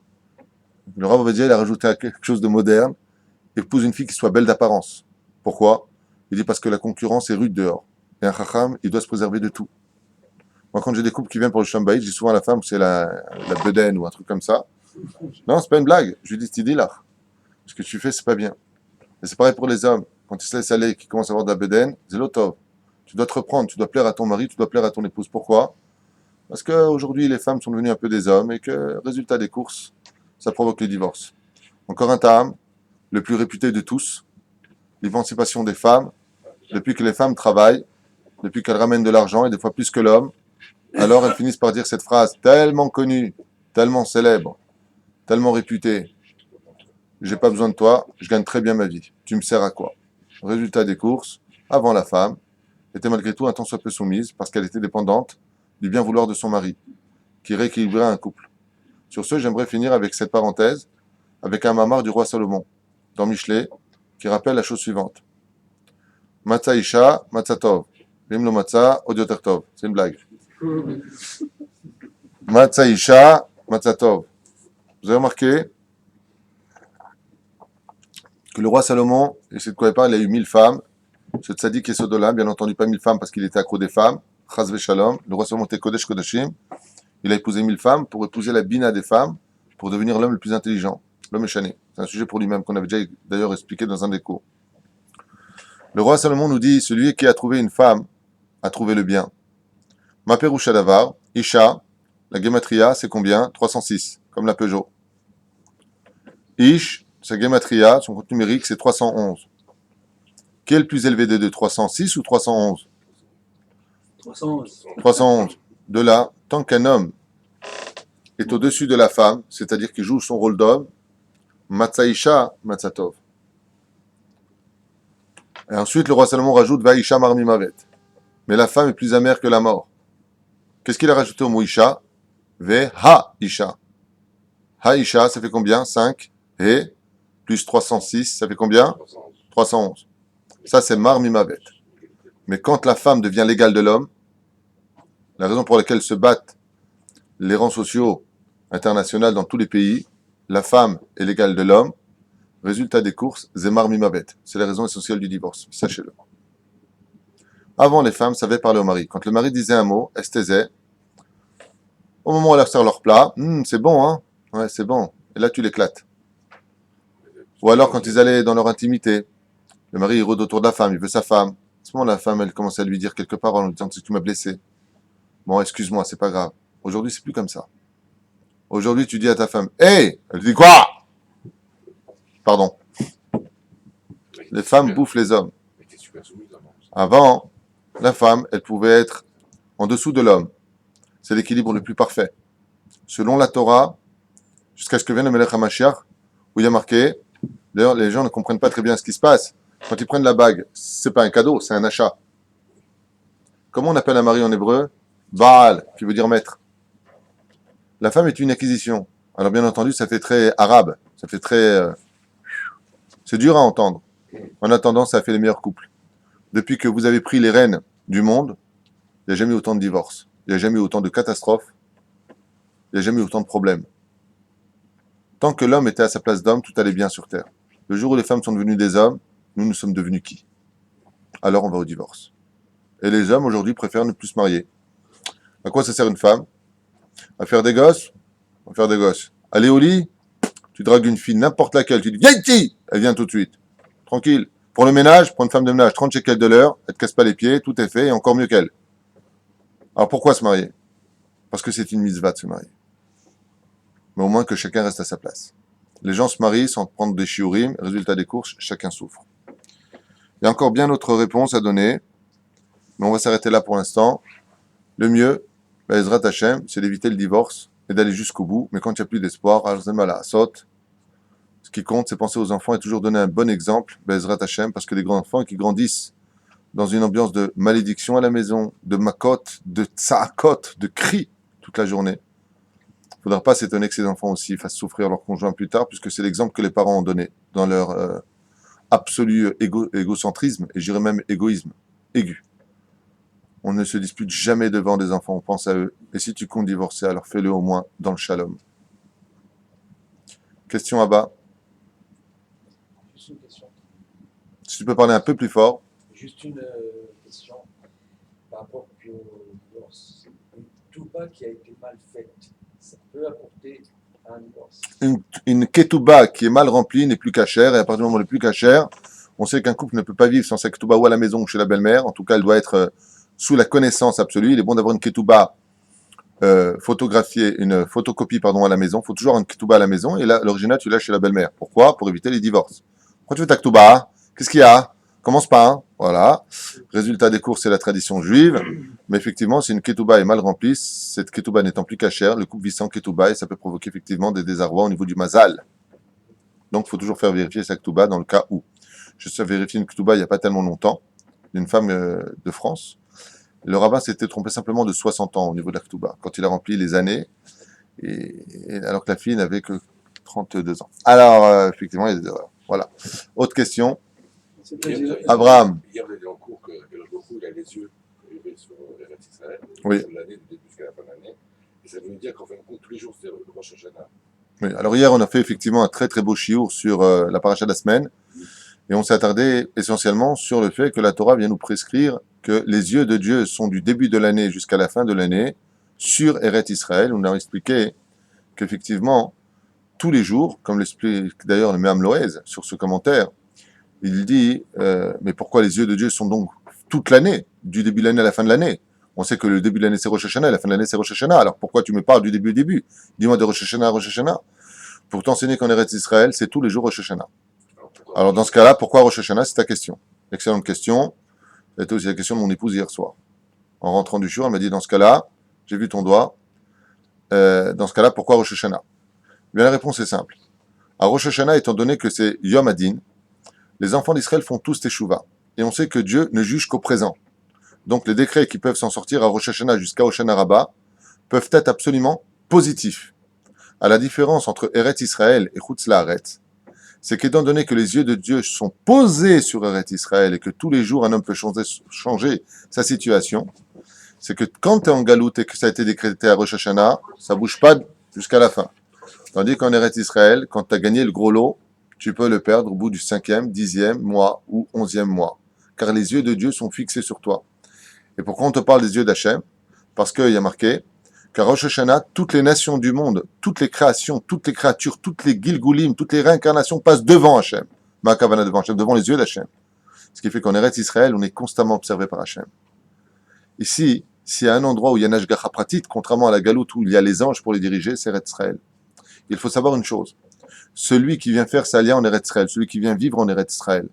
Le Rav Ovadia, il a rajouté quelque chose de moderne. Épouse une fille qui soit belle d'apparence. Pourquoi? Il dit parce que la concurrence est rude dehors. Et un Chacham, il doit se préserver de tout. Moi, quand j'ai des couples qui viennent pour le Shlom Bayit, je dis souvent à la femme, c'est la bedaine ou un truc comme ça. Non, c'est pas une blague. Je lui dis, Stidi là. Ce que tu fais, c'est pas bien. Et c'est pareil pour les hommes. Quand ils se laissent aller et qu'ils commencent à avoir de la bedaine, c'est l'otov. Tu dois te reprendre, tu dois plaire à ton mari, tu dois plaire à ton épouse. Pourquoi? Parce qu'aujourd'hui, les femmes sont devenues un peu des hommes et que, résultat des courses, ça provoque les divorces. Encore un Taham, le plus réputé de tous, l'émancipation des femmes. Depuis que les femmes travaillent, depuis qu'elles ramènent de l'argent, et des fois plus que l'homme, alors elles finissent par dire cette phrase tellement connue, tellement célèbre, tellement réputée. J'ai pas besoin de toi, je gagne très bien ma vie. Tu me sers à quoi? Résultat des courses, avant la femme, était malgré tout un tant soit peu soumise parce qu'elle était dépendante du bien vouloir de son mari, qui rééquilibrait un couple. Sur ce, j'aimerais finir avec cette parenthèse, avec un mamar du roi Salomon, dans Michelet, qui rappelle la chose suivante. Matzah Isha, Matzah Tov. Vim lo Matzah, Odioter Tov. C'est une blague. Matzah Isha, Matzah Tov. Vous avez remarqué que le roi Salomon, et c'est de quoi il parle, il a eu 1000 femmes. Ce tzaddik et Sodolam, bien entendu pas 1000 femmes parce qu'il était accro des femmes. Chaz Shalom. Le roi Salomon était Kodesh Kodashim. Il a épousé 1000 femmes pour épouser la bina des femmes, pour devenir l'homme le plus intelligent, l'homme échané. C'est un sujet pour lui-même qu'on avait déjà d'ailleurs expliqué dans un des cours. Le roi Salomon nous dit, celui qui a trouvé une femme a trouvé le bien. Ma Perusha Davar, Isha, la Gematria, c'est combien? 306, comme la Peugeot. Ish, sa Gematria, son compte numérique, c'est 311. Qui est le plus élevé des deux, 306 ou 311? 311. 311. De là, tant qu'un homme est au-dessus de la femme, c'est-à-dire qu'il joue son rôle d'homme, Matzaïcha, Matzatov. Et ensuite, le roi Salomon rajoute Vaïcha marmimavet. Mais la femme est plus amère que la mort. Qu'est-ce qu'il a rajouté au mot Isha? Ve ha Isha. Ha Isha, ça fait combien? 5. Et plus 306, ça fait combien? 311. Ça, c'est marmimavet. Mais quand la femme devient l'égale de l'homme, la raison pour laquelle se battent les rangs sociaux internationaux dans tous les pays, la femme est l'égale de l'homme, résultat des courses, Zemar Mimavet. C'est la raison essentielle du divorce, sachez-le. Avant, les femmes savaient parler au mari. Quand le mari disait un mot, elles se taisaient. Au moment où elles servent leur plat, c'est bon, hein? Ouais, c'est bon. Et là, tu l'éclates. Ou alors, quand ils allaient dans leur intimité, le mari, il rôde autour de la femme, il veut sa femme. À ce moment, la femme, elle commence à lui dire quelques paroles en lui disant que tu m'as blessé. Bon, excuse-moi, c'est pas grave. Aujourd'hui, c'est plus comme ça. Aujourd'hui, tu dis à ta femme, hey! Elle dit quoi? Pardon. Les femmes bouffent les hommes. Avant, la femme, elle pouvait être en dessous de l'homme. C'est l'équilibre le plus parfait. Selon la Torah, jusqu'à ce que vienne le Melech HaMashiach, où il y a marqué, d'ailleurs, les gens ne comprennent pas très bien ce qui se passe. Quand ils prennent la bague, c'est pas un cadeau, c'est un achat. Comment on appelle un mari en hébreu? Baal, qui veut dire maître. La femme est une acquisition. Alors bien entendu, ça fait très arabe, ça fait très... c'est dur à entendre. En attendant, ça fait les meilleurs couples. Depuis que vous avez pris les rênes du monde, il n'y a jamais eu autant de divorces, il n'y a jamais eu autant de catastrophes, il n'y a jamais eu autant de problèmes. Tant que l'homme était à sa place d'homme, tout allait bien sur Terre. Le jour où les femmes sont devenues des hommes, nous sommes devenus qui? Alors on va au divorce. Et les hommes aujourd'hui préfèrent ne plus se marier. À quoi ça sert une femme? À faire des gosses? À faire des gosses. Aller au lit? Tu dragues une fille, n'importe laquelle, tu dis viens ici, elle vient tout de suite. Tranquille. Pour le ménage, prends une femme de ménage, 30 shekels de l'heure, elle te casse pas les pieds, tout est fait, et encore mieux qu'elle. Alors pourquoi se marier? Parce que c'est une mitzvah de se marier. Mais au moins que chacun reste à sa place. Les gens se marient sans prendre des shiurim, résultat des courses, chacun souffre. Il y a encore bien d'autres réponses à donner, mais on va s'arrêter là pour l'instant. Le mieux, Ezrat Hashem, c'est d'éviter le divorce et d'aller jusqu'au bout, mais quand il n'y a plus d'espoir, saute. Ce qui compte, c'est penser aux enfants et toujours donner un bon exemple, Ezrat Hashem, parce que les grands enfants qui grandissent dans une ambiance de malédiction à la maison, de makot, de tsaakot, de cris toute la journée. Il ne faudra pas s'étonner que ces enfants aussi fassent souffrir leur conjoint plus tard, puisque c'est l'exemple que les parents ont donné dans leur absolu égocentrisme, et je dirais même égoïsme aigu. On ne se dispute jamais devant des enfants, on pense à eux. Et si tu comptes divorcer, alors fais-le au moins dans le shalom. Question à bas. Juste une question. Si tu peux parler un peu plus fort. Juste une question par rapport au divorce. Une touba qui a été mal faite, ça peut apporter un divorce. Une ketouba qui est mal remplie n'est plus cachère, et à partir du moment où elle n'est plus cachère, on sait qu'un couple ne peut pas vivre sans sa ketouba ou à la maison ou chez la belle-mère. En tout cas, elle doit être sous la connaissance absolue. Il est bon d'avoir une ketouba photographiée, une photocopie à la maison. Il faut toujours avoir une ketouba à la maison, et là, l'original, tu l'as chez la belle-mère. Pourquoi? Pour éviter les divorces. Pourquoi tu veux ta ketouba? Qu'est-ce qu'il y a? Commence pas, hein. Voilà. Résultat des courses, c'est la tradition juive. Mais effectivement, si une ketouba est mal remplie, cette ketouba n'étant plus cachère, le couple vit sans ketouba et ça peut provoquer effectivement des désarrois au niveau du mazal. Donc, il faut toujours faire vérifier sa ketouba dans le cas où. Je suis vérifié une ketouba il n'y a pas tellement longtemps, d'une femme de France. Le rabbin s'était trompé simplement de 60 ans au niveau de la ketouba, quand il a rempli les années, alors que la fille n'avait que 32 ans. Alors, effectivement, il y a des erreurs. Voilà. Autre question. Abraham. Hier, on a dit en cours que beaucoup, il a les yeux rivés sur Eretz Israël, Oui. sur l'année, du début jusqu'à la fin de l'année. Et ça veut dire qu'en fin de compte, tous les jours, c'est le Rosh Hashanah. Oui. Alors hier, on a fait effectivement un très très beau chiour sur la paracha de la semaine. Et on s'est attardé essentiellement sur le fait que la Torah vient nous prescrire que les yeux de Dieu sont du début de l'année jusqu'à la fin de l'année sur Eretz Israël. On a expliqué qu'effectivement, tous les jours, comme l'explique d'ailleurs le Me'am Loez sur ce commentaire, il dit, mais pourquoi les yeux de Dieu sont donc toute l'année, du début de l'année à la fin de l'année? On sait que le début de l'année c'est Rosh Hashanah, et la fin de l'année c'est Rosh Hashanah. Alors pourquoi tu me parles du début au début? Dis-moi de Rosh Hashanah à Rosh Hashanah. Pour t'enseigner qu'en Eretz Israël, c'est tous les jours Rosh Hashanah. Alors dans ce cas-là, pourquoi Rosh Hashanah? C'est ta question. Excellente question. C'était aussi la question de mon épouse hier soir. En rentrant du jour, elle m'a dit, dans ce cas-là, j'ai vu ton doigt, dans ce cas-là, pourquoi Rosh Hashanah? Bien, la réponse est simple. À Rosh Hashanah, étant donné que c'est Yom Adin, les enfants d'Israël font tous teshuva. et on sait que Dieu ne juge qu'au présent. Donc les décrets qui peuvent s'en sortir à Rosh Hashanah jusqu'à Hoshana Rabbah peuvent être absolument positifs. À la différence entre Eretz Israël et Chutz La'aretz, c'est qu'étant donné que les yeux de Dieu sont posés sur Eretz Israël et que tous les jours un homme peut changer sa situation, c'est que quand tu es en galoute et que ça a été décrété à Rosh Hashanah, ça bouge pas jusqu'à la fin. Tandis qu'en Eretz Israël, quand tu as gagné le gros lot, tu peux le perdre au bout du 5e, 10e mois ou 11e mois. Car les yeux de Dieu sont fixés sur toi. Et pourquoi on te parle des yeux d'Hachem? Parce qu'il y a marqué qu'à Rosh Hashanah, toutes les nations du monde, toutes les créations, toutes les créatures, toutes les Gilgulim, toutes les réincarnations passent devant Hachem. Ma'akavana devant Hachem, devant les yeux d'Hachem. Ce qui fait qu'en Eretz Israël, on est constamment observé par Hachem. Ici, s'il y a un endroit où il y a Nashgacha Pratit, contrairement à la galoute où il y a les anges pour les diriger, c'est Eretz Israël. Il faut savoir une chose. Celui qui vient faire sa lia en Eretz Israël, celui qui vient vivre en Eretz Israël,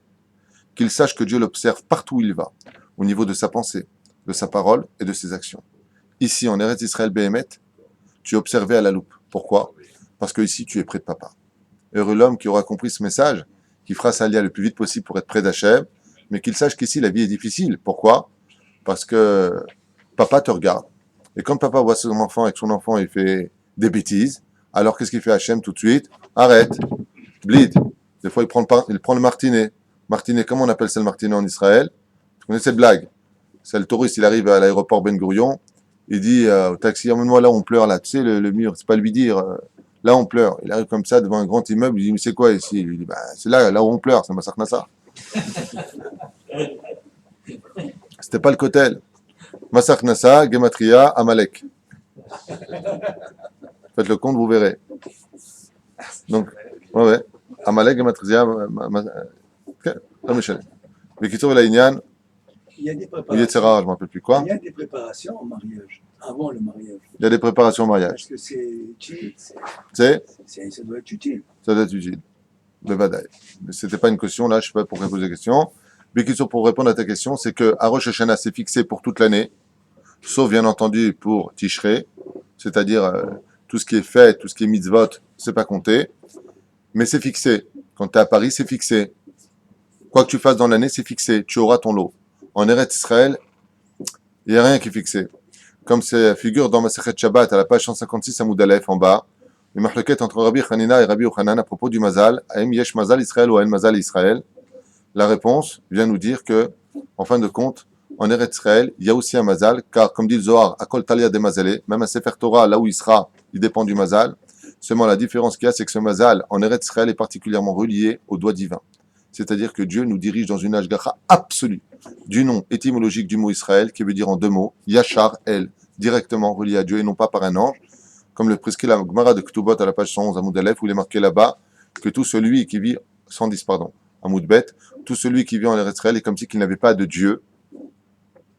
qu'il sache que Dieu l'observe partout où il va, au niveau de sa pensée, de sa parole et de ses actions. Ici, en Eretz Israël Béhémet, tu es observé à la loupe. Pourquoi? Parce que ici, tu es près de papa. Heureux l'homme qui aura compris ce message, qui fera sa lia le plus vite possible pour être près d'Hachem, mais qu'il sache qu'ici, la vie est difficile. Pourquoi? Parce que papa te regarde. Et quand papa voit son enfant et que son enfant il fait des bêtises, alors qu'est-ce qu'il fait Hachem tout de suite? Arrête, bleed. Des fois, il prend le martinet. Martinet, comment on appelle ça le martinet en Israël? Tu connais cette blague? C'est le touriste, il arrive à l'aéroport Ben Gurion, il dit au taxi, emmène-moi là où on pleure, là, tu sais, le mur, c'est pas lui dire, là on pleure. Il arrive comme ça devant un grand immeuble, il dit, mais c'est quoi ici? Il dit, bah, c'est là où on pleure, c'est Massach Nassa. C'était pas le Kotel. Massach Nassa, Gematria, Amalek. Faites le compte, vous verrez. Donc, ouais. Amalek, Gematria, pas méchant. Mais qui trouve la Inyan, Il y a des ou préparations. Yetzera, je ne me rappelle plus quoi. Il y a des préparations au mariage, avant le mariage. Il y a des préparations au mariage. Parce que c'est utile. C'est Ça doit être utile. Ça doit être utile. De Vadaï. C'était pas une question, là, je sais pas pourquoi poser la question. Mais qui sont pour répondre à ta question, c'est que à Rosh Hashanah, c'est fixé pour toute l'année, sauf bien entendu pour Tishrei, c'est-à-dire tout ce qui est fête, tout ce qui est mitzvot, c'est pas compté, mais c'est fixé. Quand tu es à Paris, c'est fixé. Quoi que tu fasses dans l'année, c'est fixé. Tu auras ton lot. En Eretz Israël, il n'y a rien qui est fixé. Comme c'est figure dans Masechet Shabbat, à la page 156 à Moudalef, en bas, le marloquette entre Rabbi Hanina et Rabbi Yochanan à propos du Mazal, Aim Yesh Mazal Israël ou Aim Mazal Israël. La réponse vient nous dire que, en fin de compte, en Eretz Israël, il y a aussi un Mazal, car comme dit le Zohar, Akol Talia de Mazalé, même à Sefer Torah, là où il sera, il dépend du Mazal. Seulement la différence qu'il y a, c'est que ce Mazal, en Eretz Israël, est particulièrement relié au doigt divin. C'est-à-dire que Dieu nous dirige dans une Ashgacha absolue, du nom étymologique du mot Israël, qui veut dire en deux mots, Yachar El, directement relié à Dieu et non pas par un ange, comme le prescrit la Gemara de Ktubot à la page 111 à Moudalef, où il est marqué là-bas que tout celui qui vit, 110 pardon, à Moudbet, tout celui qui vit en Eretz Israël est comme si qu'il n'avait pas de Dieu,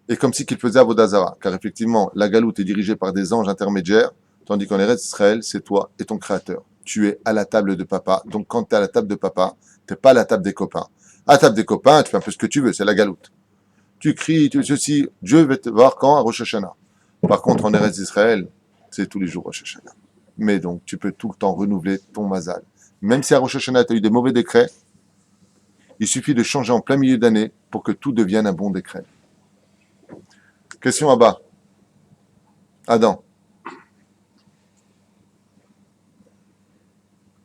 et comme si qu'il faisait Avodazara, car effectivement, la galoute est dirigée par des anges intermédiaires, tandis qu'en Eretz Israël, c'est toi et ton créateur. Tu es à la table de papa, donc quand tu es à la table de papa, tu n'es pas à la table des copains. À la table des copains, tu fais un peu ce que tu veux, c'est la galoute. Tu cries, tu fais ceci, Dieu va te voir quand? À Rosh Hashanah. Par contre, en Eretz Israël, c'est tous les jours Rosh Hashanah. Mais donc, tu peux tout le temps renouveler ton mazal. Même si à Rosh Hashanah, tu as eu des mauvais décrets, il suffit de changer en plein milieu d'année pour que tout devienne un bon décret. Question à bas. Adam.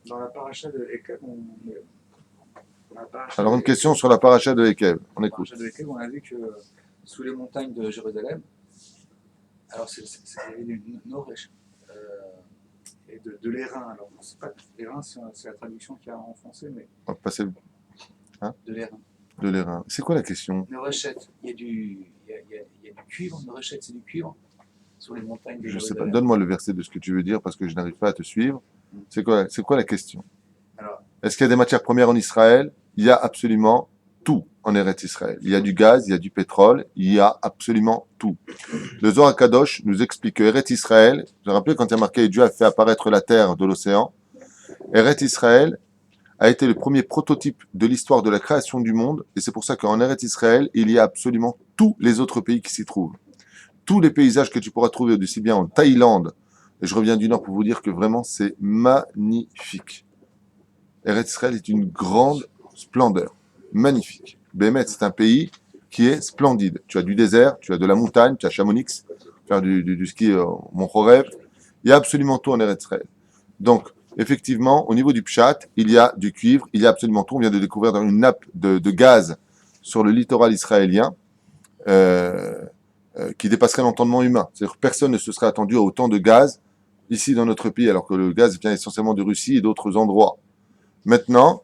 Dans la paracha de Ekev, Alors, une question sur la paracha de Ekev. On écoute. Dans la paracha de Ekev, on a vu que sous les montagnes de Jérusalem, alors c'est du Noresh et de l'airain. Alors, c'est pas l'airain, c'est la traduction qu'il y a en français, mais On va passer de l'airain. de l'airain. C'est quoi la question? Noreshet, il y a du cuivre. Noreshet, c'est du cuivre sur les montagnes de Je sais pas. Jérusalem. Donne-moi le verset de ce que tu veux dire parce que je n'arrive pas à te suivre. C'est quoi la question? Alors, Est-ce qu'il y a des matières premières en Israël? Il y a absolument tout en Eretz Israël. Il y a du gaz, il y a du pétrole, il y a absolument tout. Le Zohar Kadosh nous explique que Eretz Israël, je me rappelle quand il y a marqué Dieu a fait apparaître la terre de l'océan, Eretz Israël a été le premier prototype de l'histoire de la création du monde, et c'est pour ça qu'en Eretz Israël, il y a absolument tous les autres pays qui s'y trouvent. Tous les paysages que tu pourras trouver aussi bien en Thaïlande, et je reviens du Nord pour vous dire que vraiment c'est magnifique. Eretz Israël est une grande splendeur, magnifique. Bémet, c'est un pays qui est splendide. Tu as du désert, tu as de la montagne, tu as Chamonix, faire du ski au Mont Horeb. Il y a absolument tout en Eretz Israël. Donc, effectivement, au niveau du Pshat, il y a du cuivre, il y a absolument tout. On vient de découvrir dans une nappe de gaz sur le littoral israélien qui dépasserait l'entendement humain. C'est-à-dire que personne ne se serait attendu à autant de gaz ici dans notre pays, alors que le gaz vient essentiellement de Russie et d'autres endroits. Maintenant,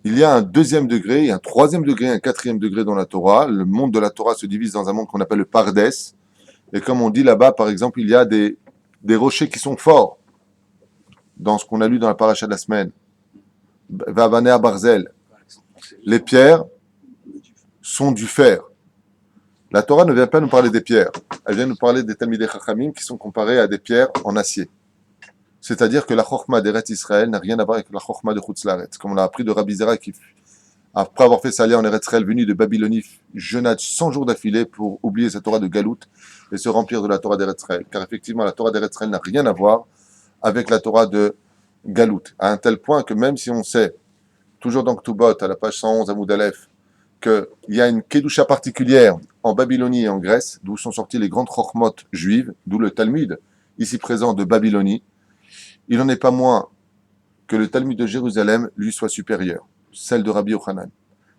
il y a un deuxième degré, un troisième degré, un quatrième degré dans la Torah. Le monde de la Torah se divise dans un monde qu'on appelle le Pardes. Et comme on dit là-bas, par exemple, il y a des rochers qui sont forts. Dans ce qu'on a lu dans la paracha de la semaine. Vavanea Barzel. Les pierres sont du fer. La Torah ne vient pas nous parler des pierres. Elle vient nous parler des Talmidei Chachamim qui sont comparés à des pierres en acier. C'est-à-dire que la Chokhma d'Eretz Israël n'a rien à voir avec la Chokhma de Chutz Laaretz. Comme on l'a appris de Rabbi Zera qui, après avoir fait sa aliyah en Eretz Israël, venu de Babylonie, jeûna 100 jours d'affilée pour oublier sa Torah de Galout et se remplir de la Torah d'Eretz Israël. Car effectivement, la Torah d'Eretz Israël n'a rien à voir avec la Torah de Galout. À un tel point que même si on sait, toujours dans Ktubot, à la page 111 à Moud Aleph, qu'il y a une Kedusha particulière en Babylonie et en Grèce, d'où sont sorties les grandes Chokhmot juives, d'où le Talmud, ici présent de Babylonie, il n'en est pas moins que le Talmud de Jérusalem lui soit supérieur, celle de Rabbi Yochanan.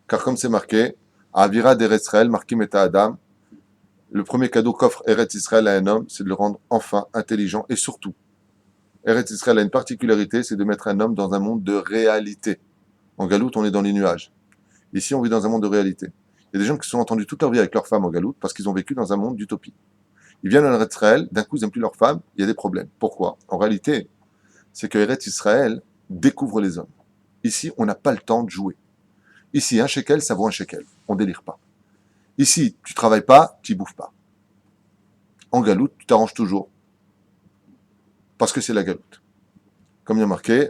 Car comme c'est marqué, à Avira d'Eretz Israël, marqué Meta Adam, le premier cadeau qu'offre Eretz Israël à un homme, c'est de le rendre enfin intelligent et surtout, Eretz Israël a une particularité, c'est de mettre un homme dans un monde de réalité. En Galoute, on est dans les nuages. Ici, on vit dans un monde de réalité. Il y a des gens qui se sont entendus toute leur vie avec leur femme en Galoute parce qu'ils ont vécu dans un monde d'utopie. Ils viennent en Eretz Israël, d'un coup, ils n'aiment plus leur femme, il y a des problèmes. Pourquoi? En réalité, c'est que Eretz Israël découvre les hommes. Ici, on n'a pas le temps de jouer. Ici, un shekel, ça vaut un shekel. On délire pas. Ici, tu travailles pas, tu bouffes pas. En Galoute, tu t'arranges toujours. Parce que c'est la Galoute. Comme il y a marqué,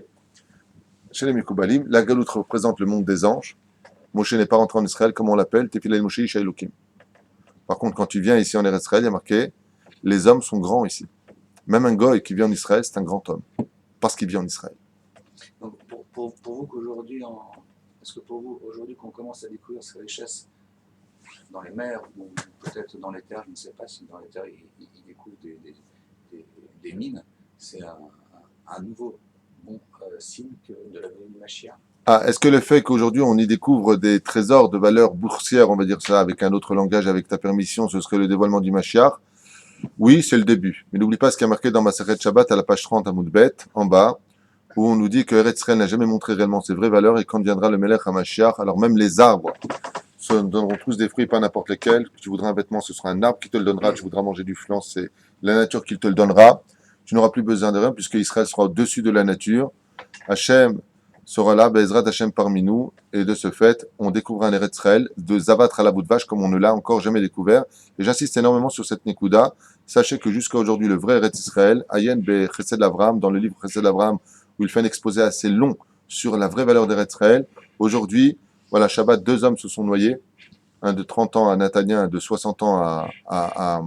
chez les Mekoubalim, la Galoute représente le monde des anges. Moshe n'est pas rentré en Israël, comme on l'appelle, Tefillah Moshe Isha Elokim. Par contre, quand tu viens ici en Eretz Israël, il y a marqué, les hommes sont grands ici. Même un goy qui vit en Israël, c'est un grand homme. Parce qu'il vit en Israël. Donc pour vous qu'aujourd'hui, est-ce que pour vous, aujourd'hui, qu'on commence à découvrir ces richesses dans les mers ou peut-être dans les terres, je ne sais pas si dans les terres ils découvrent des mines, c'est un nouveau bon signe de la venue du Mashiach. Ah, est-ce que le fait qu'aujourd'hui on y découvre des trésors de valeur boursière, on va dire ça avec un autre langage, avec ta permission, ce serait le dévoilement du Mashiach? Oui, c'est le début. Mais n'oublie pas ce qui a marqué dans Masechet Shabbat à la page 30 à Moudbet, en bas, où on nous dit que Eretz Israël n'a jamais montré réellement ses vraies valeurs et quand viendra le Melech HaMashiach, alors même les arbres se donneront tous des fruits, pas n'importe lesquels. Tu voudras un vêtement, ce sera un arbre qui te le donnera. Tu voudras manger du flan, c'est la nature qui te le donnera. Tu n'auras plus besoin de rien puisque Israël sera au-dessus de la nature. Hachem sera là, Bezrat Hachem parmi nous, et de ce fait, on découvre un Eretz Israël de Zavat à la bout de vache comme on ne l'a encore jamais découvert. Et j'insiste énormément sur cette Nekuda. Sachez que jusqu'à aujourd'hui, le vrai Eretz Israël, Ayen be Chesed Avraham, dans le livre Chesed Avraham, où il fait un exposé assez long sur la vraie valeur d'Eretz Israël. Aujourd'hui, voilà, Shabbat, 2 hommes se sont noyés, un de 30 ans à Natania, un de 60 ans à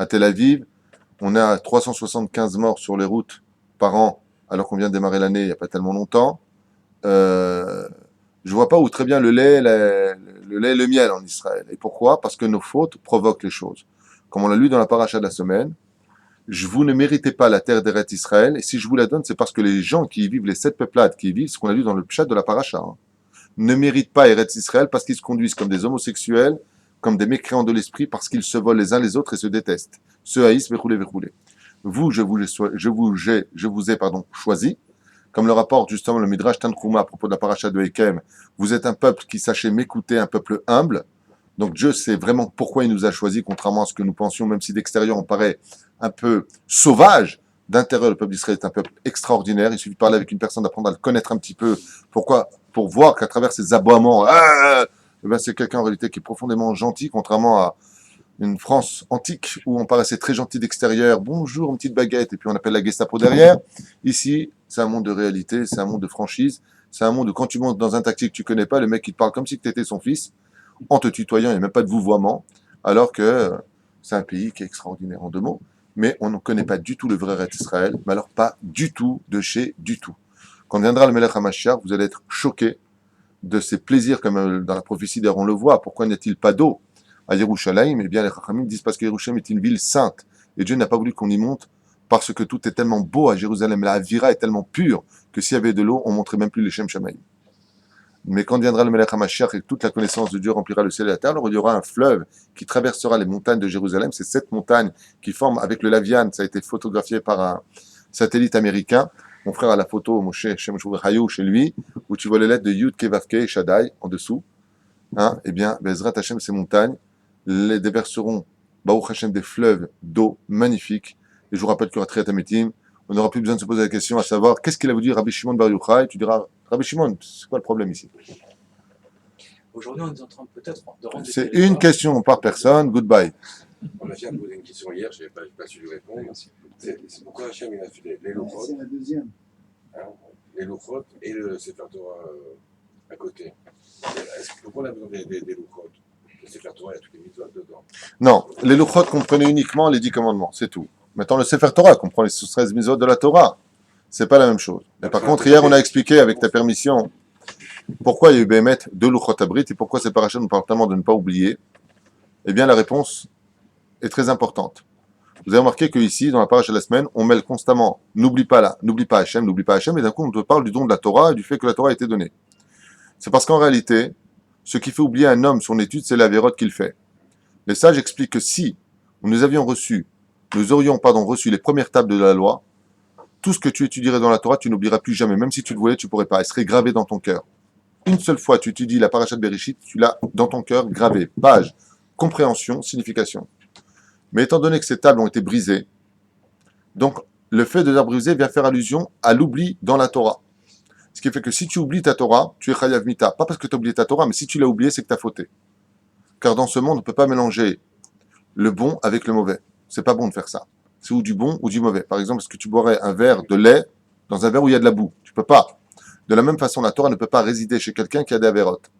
Tel Aviv. On a 375 morts sur les routes par an, alors qu'on vient de démarrer l'année il n'y a pas tellement longtemps. Je vois pas où très bien le lait et le miel en Israël. Et pourquoi? Parce que nos fautes provoquent les choses. Comme on l'a lu dans la paracha de la semaine, vous ne méritez pas la terre d'Eretz Israël, et si je vous la donne, c'est parce que les gens qui y vivent, les 7 peuplades qui y vivent, ce qu'on a lu dans le pshat de la paracha, ne méritent pas Eretz Israël parce qu'ils se conduisent comme des homosexuels, comme des mécréants de l'esprit, parce qu'ils se volent les uns les autres et se détestent. Se haïssent, verroulés. Vous, je vous ai choisi, comme le rapporte justement le Midrash Tanchuma à propos de la paracha de Ekem, vous êtes un peuple qui sachez m'écouter, un peuple humble. Donc Dieu sait vraiment pourquoi il nous a choisis, contrairement à ce que nous pensions, même si d'extérieur on paraît un peu sauvage. D'intérieur, le peuple d'Israël est un peuple extraordinaire. Il suffit de parler avec une personne, d'apprendre à le connaître un petit peu. Pourquoi? Pour voir qu'à travers ses aboiements, c'est quelqu'un en réalité qui est profondément gentil, contrairement à une France antique où on paraissait très gentil d'extérieur. Bonjour, une petite baguette, et puis on appelle la Gestapo derrière. Ici, c'est un monde de réalité, c'est un monde de franchise, c'est un monde où quand tu montes dans un taxi que tu connais pas, le mec il te parle comme si tu étais son fils, en te tutoyant, il n'y a même pas de vouvoiement, alors que c'est un pays qui est extraordinaire en 2 mots, mais on ne connaît pas du tout le vrai Eretz Israël, mais alors pas du tout de chez du tout. Quand viendra le Melech HaMashiach, vous allez être choqués de ses plaisirs, comme dans la prophétie d'ailleurs on le voit. Pourquoi n'y a-t-il pas d'eau à Yerushalayim? Eh bien, les Chachamim disent parce que Yerushalayim est une ville sainte. Et Dieu n'a pas voulu qu'on y monte parce que tout est tellement beau à Jérusalem. La Avira est tellement pure que s'il y avait de l'eau, on ne montrait même plus les Shem Shamaïm. Mais quand viendra le Melech HaMashiach et que toute la connaissance de Dieu remplira le ciel et la terre, alors il y aura un fleuve qui traversera les montagnes de Jérusalem. C'est cette montagne qui forme avec le Lavian. Ça a été photographié par un satellite américain. Mon frère a la photo, Moshe Shem Shuvah Hayou, chez lui, où tu vois les lettres de Yud, Kevavke et Shaddai en dessous. Hein, eh bien, Bezrat Hashem, ces montagnes, les déverseront, Baruch Hashem, des fleuves d'eau magnifiques. Et je vous rappelle qu'il y aura Triat Hametim. On n'aura plus besoin de se poser la question à savoir qu'est-ce qu'il a voulu dire Rabbi Shimon Bar Yochai. Tu diras, Rabbi Shimon, c'est quoi le problème ici? Aujourd'hui, on est en train peut-être de rendre des C'est territoires- une question par personne, goodbye. On a déjà posé une question hier, je n'ai pas su lui répondre. C'est pourquoi Hachem il a fait les Louchot, C'est la deuxième. les Louchot et le Sefer Torah à côté. Pourquoi on a besoin des Louchot? Le Sefer Torah, il y a toutes les mitzvot dedans. Non, les Luchot comprenaient uniquement les 10 commandements, c'est tout. Maintenant, le Sefer Torah comprend les 13 mitzvot de la Torah. C'est pas la même chose. Mais par contre, hier, on a expliqué, avec ta permission, pourquoi il y a eu Béhémet de Luchot Abrit et pourquoi ces parachutes nous parlent tellement de ne pas oublier. Eh bien, la réponse est très importante. Vous avez remarqué qu'ici, dans la paracha de la semaine, on mêle constamment n'oublie pas Hachem, et d'un coup, on te parle du don de la Torah et du fait que la Torah a été donnée. C'est parce qu'en réalité, ce qui fait oublier un homme son étude, c'est la vérote qu'il fait. Les sages expliquent que si nous aurions reçu les premières tables de la loi, tout ce que tu étudierais dans la Torah, tu n'oublieras plus jamais. Même si tu le voulais, tu pourrais pas. Elle serait gravée dans ton cœur. Une seule fois, tu étudies la paracha de Bereshit, tu l'as dans ton cœur gravé. Page, compréhension, signification. Mais étant donné que ces tables ont été brisées, donc le fait de les briser vient faire allusion à l'oubli dans la Torah. Ce qui fait que si tu oublies ta Torah, tu es chayav mita. Pas parce que tu as oublié ta Torah, mais si tu l'as oublié, c'est que tu as fauté. Car dans ce monde, on ne peut pas mélanger le bon avec le mauvais. C'est pas bon de faire ça. C'est ou du bon ou du mauvais. Par exemple, est-ce que tu boirais un verre de lait dans un verre où il y a de la boue? Tu peux pas. De la même façon, la Torah ne peut pas résider chez quelqu'un qui a des avérotes.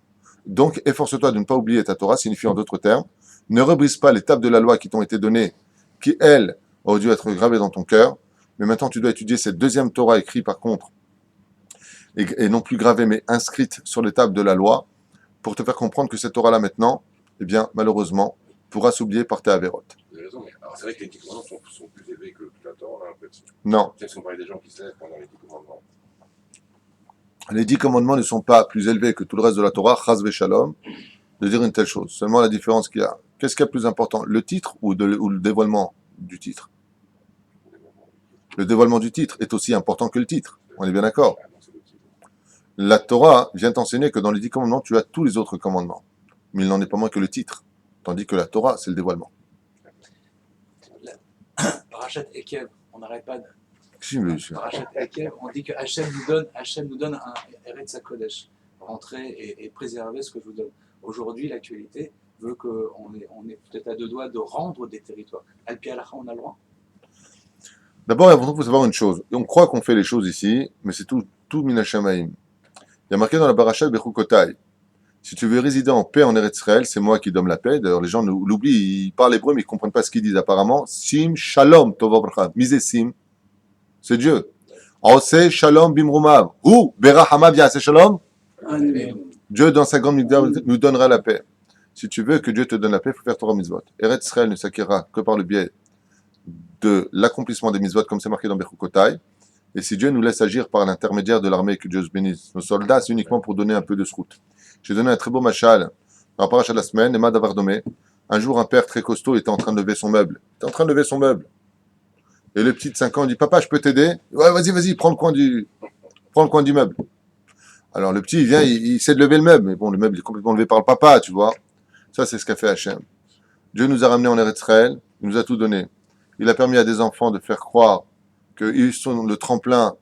Donc, efforce-toi de ne pas oublier ta Torah, signifie en d'autres termes, ne rebrise pas les tables de la loi qui t'ont été données, qui, elles, auraient dû être gravées dans ton cœur. Mais maintenant, tu dois étudier cette deuxième Torah écrite, par contre, et non plus gravée, mais inscrite sur les tables de la loi, pour te faire comprendre que cette Torah-là, maintenant, eh bien, malheureusement, pourra s'oublier par tes avérotes. Vous avez raison, mais alors c'est vrai que les 10 commandements sont plus élevés que la Torah, là, en fait. Non. Peut-être qu'on parlait des gens qui se lèvent pendant les 10 commandements. Les 10 commandements ne sont pas plus élevés que tout le reste de la Torah, chas v'shalom, de dire une telle chose. Seulement la différence qu'il y a. Qu'est-ce qui est plus important, le titre ou le dévoilement du titre? Le dévoilement du titre est aussi important que le titre. On est bien d'accord? La Torah vient t'enseigner que dans les 10 commandements, tu as tous les autres commandements. Mais il n'en est pas moins que le titre. Tandis que la Torah, c'est le dévoilement. Parachat Ekev, on n'arrête pas de. Si, monsieur. Parachat Ekev, on dit que Hachem nous donne un Eretz HaKodesh, rentrer et préserver ce que je vous donne. Aujourd'hui, l'actualité veut qu'on est peut-être à deux doigts de rendre des territoires. Al-Pi Halacha, on a le droit. D'abord, il faut savoir une chose. On croit qu'on fait les choses ici, mais c'est tout minashamaim. Il y a marqué dans la paracha Bechukotai. Si tu veux résider en paix en Eretz Israël, c'est moi qui donne la paix. D'ailleurs, les gens l'oublient, ils parlent hébreu, mais ils ne comprennent pas ce qu'ils disent apparemment. Sim, shalom, tova bracha. Misé sim, c'est Dieu. Ose, shalom, bimrumav. Hu, berahamav, yase shalom. Dieu, dans sa grande miséricorde, nous donnera la paix. Si tu veux que Dieu te donne la paix, il faut faire Torah mitzvot. Eretz Israël ne s'acquérera que par le biais de l'accomplissement des mitzvot, comme c'est marqué dans Bechukotai. Et si Dieu nous laisse agir par l'intermédiaire de l'armée, que Dieu se bénisse nos soldats, c'est uniquement pour donner un peu de srout. J'ai donné un très beau machal dans la paracha de la semaine, Emma Davardomé. Un jour, un père très costaud était en train de lever son meuble. Et le petit de 5 ans dit, papa, je peux t'aider? Ouais, vas-y, prends le coin du meuble. Alors le petit, il vient, il sait de lever le meuble. Mais bon, le meuble est complètement levé par le papa, tu vois. Ça, c'est ce qu'a fait Hachem. Dieu nous a ramenés en Eretz Israël, il nous a tout donné. Il a permis à des enfants de faire croire qu'ils sont le tremplin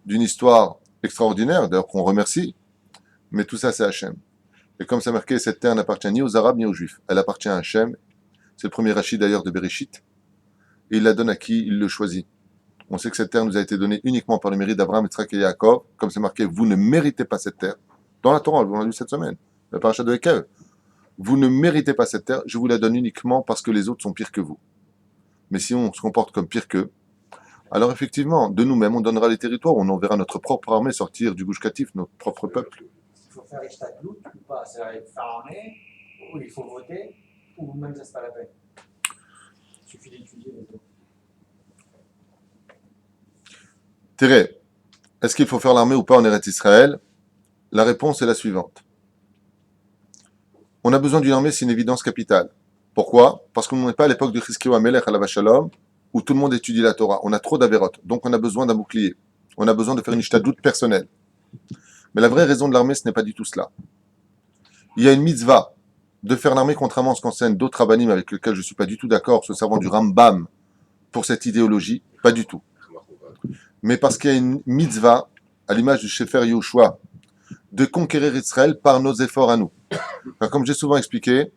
d'une histoire extraordinaire, d'ailleurs qu'on remercie. Mais tout ça, c'est Hachem. Et comme c'est marqué, cette terre n'appartient ni aux Arabes ni aux Juifs. Elle appartient à Hachem. C'est le premier Rashi d'ailleurs de Bereshit. Et il la donne à qui il le choisit. On sait que cette terre nous a été donnée uniquement par le mérite d'Abraham, Yitzhak et Yaakov. Comme c'est marqué, vous ne méritez pas cette terre. Dans la Torah, on l'a lu cette semaine. La paracha de Ekev. Vous ne méritez pas cette terre. Je vous la donne uniquement parce que les autres sont pires que vous. Mais si on se comporte comme pire qu'eux, alors effectivement, de nous-mêmes, on donnera les territoires, on enverra notre propre armée sortir du Gush Katif, notre propre peuple. il faut faire Ishtadlout ou pas? C'est-à-dire faire l'armée, ou il faut voter, ou même ça, c'est pas la peine. Il suffit d'étudier les deux. Théré, est-ce qu'il faut faire l'armée ou pas en Eretz Israël? La réponse est la suivante. On a besoin d'une armée, c'est une évidence capitale. Pourquoi? Parce qu'on n'est pas à l'époque de Chizkiyahu HaMelech à la Shalom, où tout le monde étudie la Torah. On a trop d'avérotes, donc on a besoin d'un bouclier. On a besoin de faire une ishtadlout personnelle. Mais la vraie raison de l'armée, ce n'est pas du tout cela. Il y a une mitzvah de faire l'armée, contrairement à ce qu'enseignent d'autres rabbinim avec lesquels je ne suis pas du tout d'accord, se servant du Rambam pour cette idéologie, pas du tout. Mais parce qu'il y a une mitzvah, à l'image du Sefer Yehoshua, de conquérir Israël par nos efforts à nous. Enfin, comme j'ai souvent expliqué,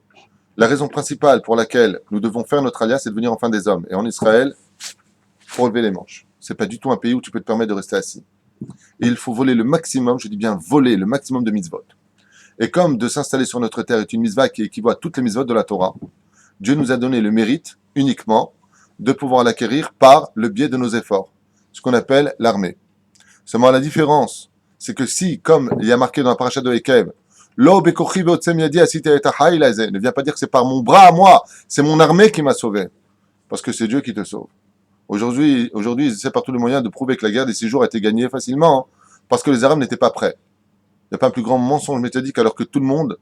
la raison principale pour laquelle nous devons faire notre alliance, c'est de venir enfin des hommes. Et en Israël, il faut relever les manches. C'est pas du tout un pays où tu peux te permettre de rester assis. Et il faut voler le maximum, je dis bien voler le maximum de mitzvot. Et comme de s'installer sur notre terre est une mitzvah qui équivaut à toutes les mitzvot de la Torah, Dieu nous a donné le mérite uniquement de pouvoir l'acquérir par le biais de nos efforts, ce qu'on appelle l'armée. Seulement la différence, c'est que si, comme il y a marqué dans la paracha de Ekev, ne viens pas dire que c'est par mon bras à moi, c'est mon armée qui m'a sauvé. Parce que c'est Dieu qui te sauve. Aujourd'hui, ils essaient par tous les moyens de prouver que la guerre des 6 jours a été gagnée facilement, parce que les Arabes n'étaient pas prêts. Il n'y a pas un plus grand mensonge méthodique alors que tout le monde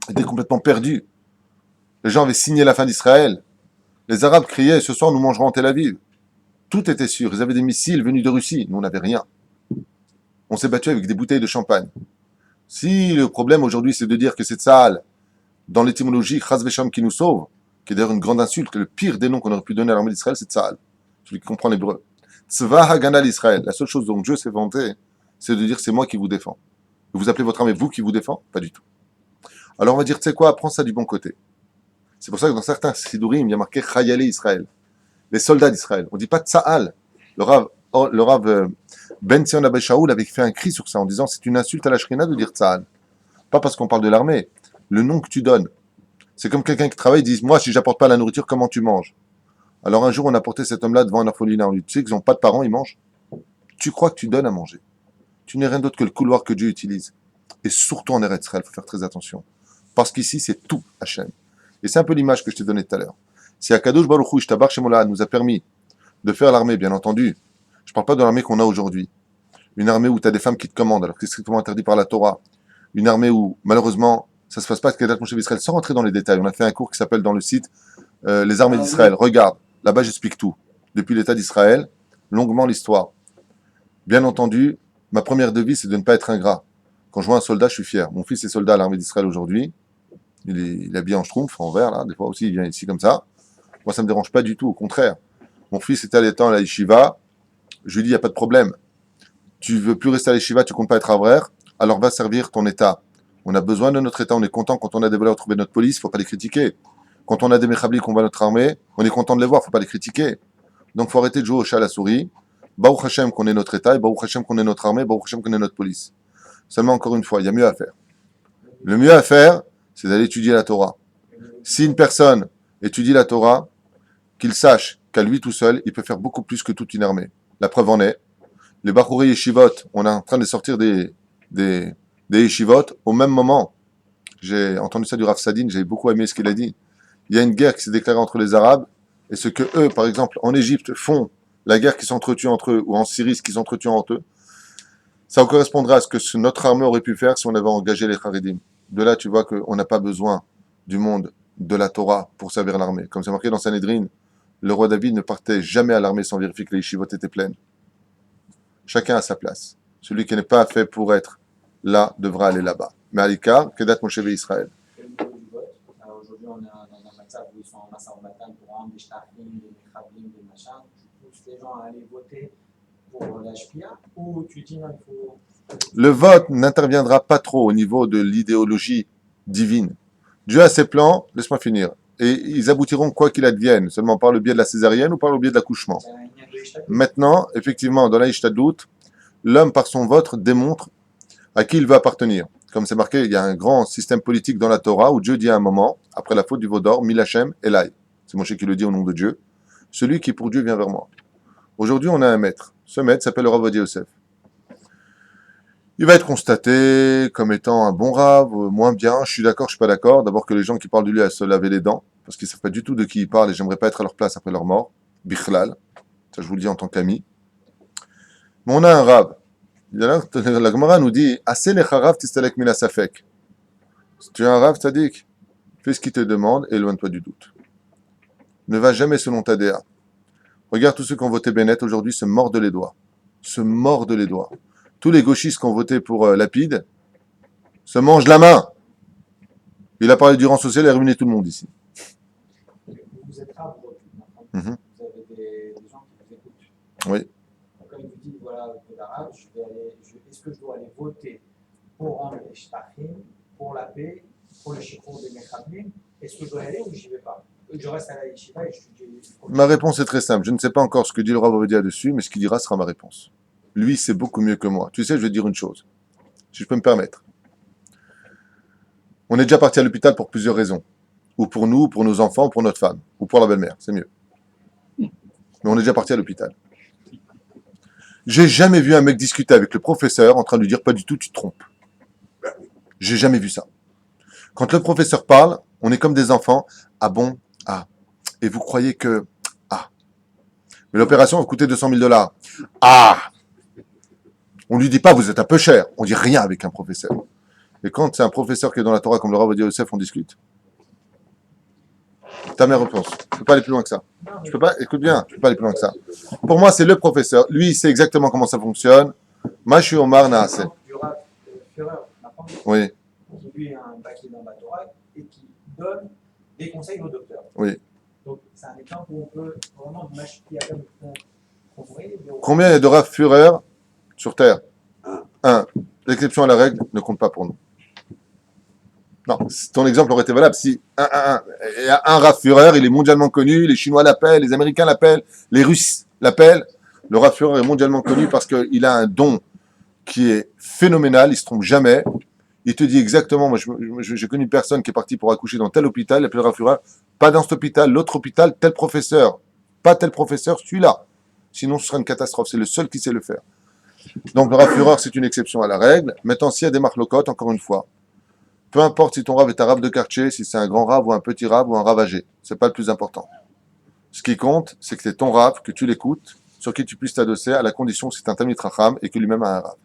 était complètement perdu. Les gens avaient signé la fin d'Israël. Les Arabes criaient, ce soir nous mangerons en Tel Aviv. Tout était sûr. Ils avaient des missiles venus de Russie. Nous, on n'avait rien. On s'est battu avec des bouteilles de champagne. Si le problème aujourd'hui, c'est de dire que c'est Tsahal, dans l'étymologie, Chaz Vesham qui nous sauve, qui est d'ailleurs une grande insulte, que le pire des noms qu'on aurait pu donner à l'armée d'Israël, c'est Tsahal, celui qui comprend l'hébreu. Tzva Hagana l'Israël. La seule chose dont Dieu s'est vanté, c'est de dire c'est moi qui vous défends. Vous appelez votre armée vous qui vous défend? Pas du tout. Alors on va dire, tu sais quoi, prends ça du bon côté. C'est pour ça que dans certains Sidourim, il y a marqué Chayale Israël, les soldats d'Israël. On ne dit pas Tsahal. Le Rav Ben Zion Abba Shaul avait fait un cri sur ça en disant c'est une insulte à la Shrina de dire Tsahal. Pas parce qu'on parle de l'armée. Le nom que tu donnes. C'est comme quelqu'un qui travaille et dit moi, si j'apporte pas la nourriture, comment tu manges? Alors un jour, on a porté cet homme-là devant un orphelinat. On lui dit tu sais qu'ils n'ont pas de parents, ils mangent. Tu crois que tu donnes à manger. Tu n'es rien d'autre que le couloir que Dieu utilise. Et surtout en Eretz Israël, il faut faire très attention. Parce qu'ici, c'est tout Hachem. Et c'est un peu l'image que je t'ai donnée tout à l'heure. Si Akadosh Baruch Hu, Shtabar Shemola, nous a permis de faire l'armée, bien entendu, je ne parle pas de l'armée qu'on a aujourd'hui. Une armée où tu as des femmes qui te commandent, alors que c'est strictement interdit par la Torah. Une armée où, malheureusement, ça ne se passe pas avec Kedat Moshe Israël. Sans rentrer dans les détails, on a fait un cours qui s'appelle dans le site Les armées d'Israël. Regarde, là-bas, j'explique tout. Depuis l'État d'Israël, longuement l'histoire. Bien entendu, ma première devise, c'est de ne pas être ingrat. Quand je vois un soldat, je suis fier. Mon fils est soldat à l'armée d'Israël aujourd'hui. Il est habillé en schtroumpf, en vert, là. Des fois aussi, il vient ici comme ça. Moi, ça ne me dérange pas du tout, au contraire. Mon fils était allé à la yeshiva. Je lui dis, il n'y a pas de problème. Tu veux plus rester à la yeshiva, tu comptes pas être avraire, alors va servir ton État. On a besoin de notre État, on est content quand on a des voleurs trouver notre police, il ne faut pas les critiquer. Quand on a des méchablis qu'on va notre armée, on est content de les voir, il ne faut pas les critiquer. Donc il faut arrêter de jouer au chat à la souris. Baruch Hashem qu'on est notre État, et Baruch Hashem qu'on est notre armée, Baruch Hashem qu'on est notre police. Seulement, encore une fois, il y a mieux à faire. Le mieux à faire, c'est d'aller étudier la Torah. Si une personne étudie la Torah, qu'il sache qu'à lui tout seul, il peut faire beaucoup plus que toute une armée. La preuve en est, les Bachouri Yeshivot, on est en train de sortir des Yeshivot au même moment. J'ai entendu ça du Rav Sadin, j'ai beaucoup aimé ce qu'il a dit. Il y a une guerre qui s'est déclarée entre les Arabes, et ce que eux, par exemple, en Égypte, font, la guerre qui s'entretue entre eux, ou en Syrie, ce qui s'entretue entre eux, ça correspondra à ce que notre armée aurait pu faire si on avait engagé les Haredim. De là, tu vois qu'on n'a pas besoin du monde de la Torah pour servir l'armée. Comme c'est marqué dans Sanhedrin, le roi David ne partait jamais à l'armée sans vérifier que les yeshivot étaient pleines. Chacun a sa place. Celui qui n'est pas fait pour être là devra aller là-bas. Mais à l'Ikar, Kedat Moshe Israël. Et au niveau du vote, aujourd'hui on est dans un match où ils sont en masse en bataille pour rendre des shtachim, des mechablim, des machins. Tu pousses les gens à aller voter pour la shpia ou tu dis non, il faut. Le vote n'interviendra pas trop au niveau de l'idéologie divine. Dieu a ses plans, laisse-moi finir. Et ils aboutiront quoi qu'il advienne, seulement par le biais de la césarienne ou par le biais de l'accouchement. Maintenant, effectivement, dans la Ishtadlout, l'homme par son vote démontre à qui il veut appartenir. Comme c'est marqué, il y a un grand système politique dans la Torah où Dieu dit à un moment, après la faute du veau d'or, Milachem Elai. C'est Moshe qui le dit au nom de Dieu. Celui qui pour Dieu vient vers moi. Aujourd'hui, on a un maître. Ce maître s'appelle le Rav Ovadia Yosef. Il va être constaté comme étant un bon rave, moins bien. Je suis d'accord, je suis pas d'accord. D'abord que les gens qui parlent de lui à se laver les dents, parce qu'ils savent pas du tout de qui ils parlent et j'aimerais pas être à leur place après leur mort. Bichlal. Ça, je vous le dis en tant qu'ami. Mais on a un rave. La Gemara nous dit, Assez le charav tistalek mina safek. Si tu es un rave tzaddik, fais ce qu'il te demande et éloigne-toi du doute. Ne va jamais selon ta DA. Regarde tous ceux qui ont voté Bennett aujourd'hui se mordent les doigts. Se mordent les doigts. Tous les gauchistes qui ont voté pour Lapide se mangent la main. Il a parlé du rang social et a ruiné tout le monde ici. Vous êtes rare aujourd'hui. Mhm. Vous avez des gens qui vous écoutent. Oui. Quand il vous dit, voilà, de l'arabe, est-ce que je dois aller voter pour rendre les shtachim, pour la paix, pour le chiffon des mechablim? Est-ce que je dois y aller ou j'y vais pas? Je reste à la yeshiva et je suis... Ma réponse est très simple. Je ne sais pas encore ce que dit le Rav Ovadia dessus, mais ce qu'il dira sera ma réponse. Lui, c'est beaucoup mieux que moi. Tu sais, je vais te dire une chose, si je peux me permettre. On est déjà parti à l'hôpital pour plusieurs raisons. Ou pour nous, ou pour nos enfants, ou pour notre femme, ou pour la belle-mère, c'est mieux. Mais on est déjà parti à l'hôpital. J'ai jamais vu un mec discuter avec le professeur en train de lui dire pas du tout, tu te trompes. J'ai jamais vu ça. Quand le professeur parle, on est comme des enfants. Ah bon? Ah. Et vous croyez que... Ah. Mais l'opération va coûter 200 000 $. Ah. On lui dit pas, vous êtes un peu cher. On dit rien avec un professeur. Et quand c'est un professeur qui est dans la Torah, comme le Rav Ovadia Yosef, on discute. T'as mes réponses. Je peux pas aller plus loin que ça. Je peux pas, écoute bien, je peux pas aller plus loin que ça. Pour moi, c'est le professeur. Lui, il sait exactement comment ça fonctionne. Moi, je suis Omar Naaseh. Du Rav Führer, maintenant, Oui, qui lui a un bac dans la Torah et qui donne des conseils aux docteurs. oui. Donc, c'est un exemple où on peut vraiment m'acheter à comme Combien il y a de Rav Führer sur Terre? Un. L'exception à la règle ne compte pas pour nous. Non, ton exemple aurait été valable si il y a un Rav Führer, il est mondialement connu, les Chinois l'appellent, les Américains l'appellent, les Russes l'appellent. Le Rav Führer est mondialement connu parce qu'il a un don qui est phénoménal, il se trompe jamais. Il te dit exactement, moi j'ai connu une personne qui est partie pour accoucher dans tel hôpital, il appelle le Rav Führer, pas dans cet hôpital, l'autre hôpital, tel professeur, pas tel professeur, celui-là. Sinon ce sera une catastrophe, c'est le seul qui sait le faire. Donc le Rav Führer c'est une exception à la règle. Maintenant s'il y a des marlocotes, encore une fois, peu importe si ton rave est un rave de quartier, si c'est un grand rave ou un petit rave ou un rave âgé, c'est pas le plus important. Ce qui compte, c'est que c'est ton rave, que tu l'écoutes, sur qui tu puisses t'adosser, à la condition que c'est un Talmid Chacham et que lui-même a un rave.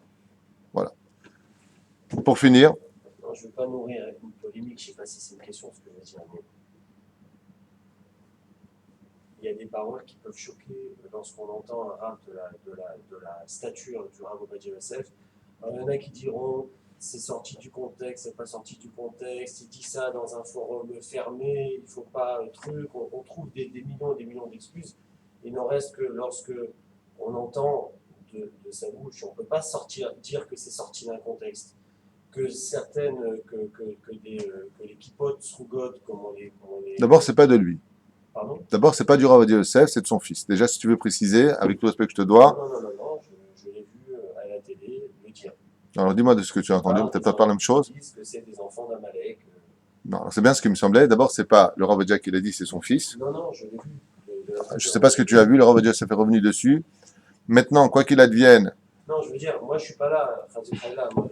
Voilà. Pour finir, Non, je ne veux pas nourrir une polémique, je ne sais pas si c'est une question ce que je veux dire, mais il y a des paroles qui peuvent choquer lorsqu'on entend un rave de la stature du Rav Ovadia Yosef. Alors, il y en a qui diront c'est sorti du contexte, c'est pas sorti du contexte, il dit ça dans un forum fermé, il ne faut pas truc, on trouve des millions et des millions d'excuses. Il n'en reste que lorsque on entend de sa bouche, on ne peut pas dire que c'est sorti d'un contexte. Que certaines, que les kipotes srougotes, comme on les... d'abord, c'est pas de lui. Pardon? D'abord, c'est pas du Rav Ovadia Yosef, c'est de son fils. Déjà, si tu veux préciser, avec tout le respect que je te dois. Non, je l'ai vu à la télé le dire. Alors, dis-moi de ce que tu as entendu, peut-être pas la même chose. Ils disent que c'est des enfants d'Amalek. Non, alors, c'est bien ce qui me semblait. D'abord, c'est pas le Rav Ovadia qui l'a dit, c'est son fils. Non, je l'ai vu. Je sais pas ce que tu as vu, le Rav Ovadia Yosef est revenu dessus. Maintenant, quoi qu'il advienne, Non, je veux dire, moi je suis pas là, là, moi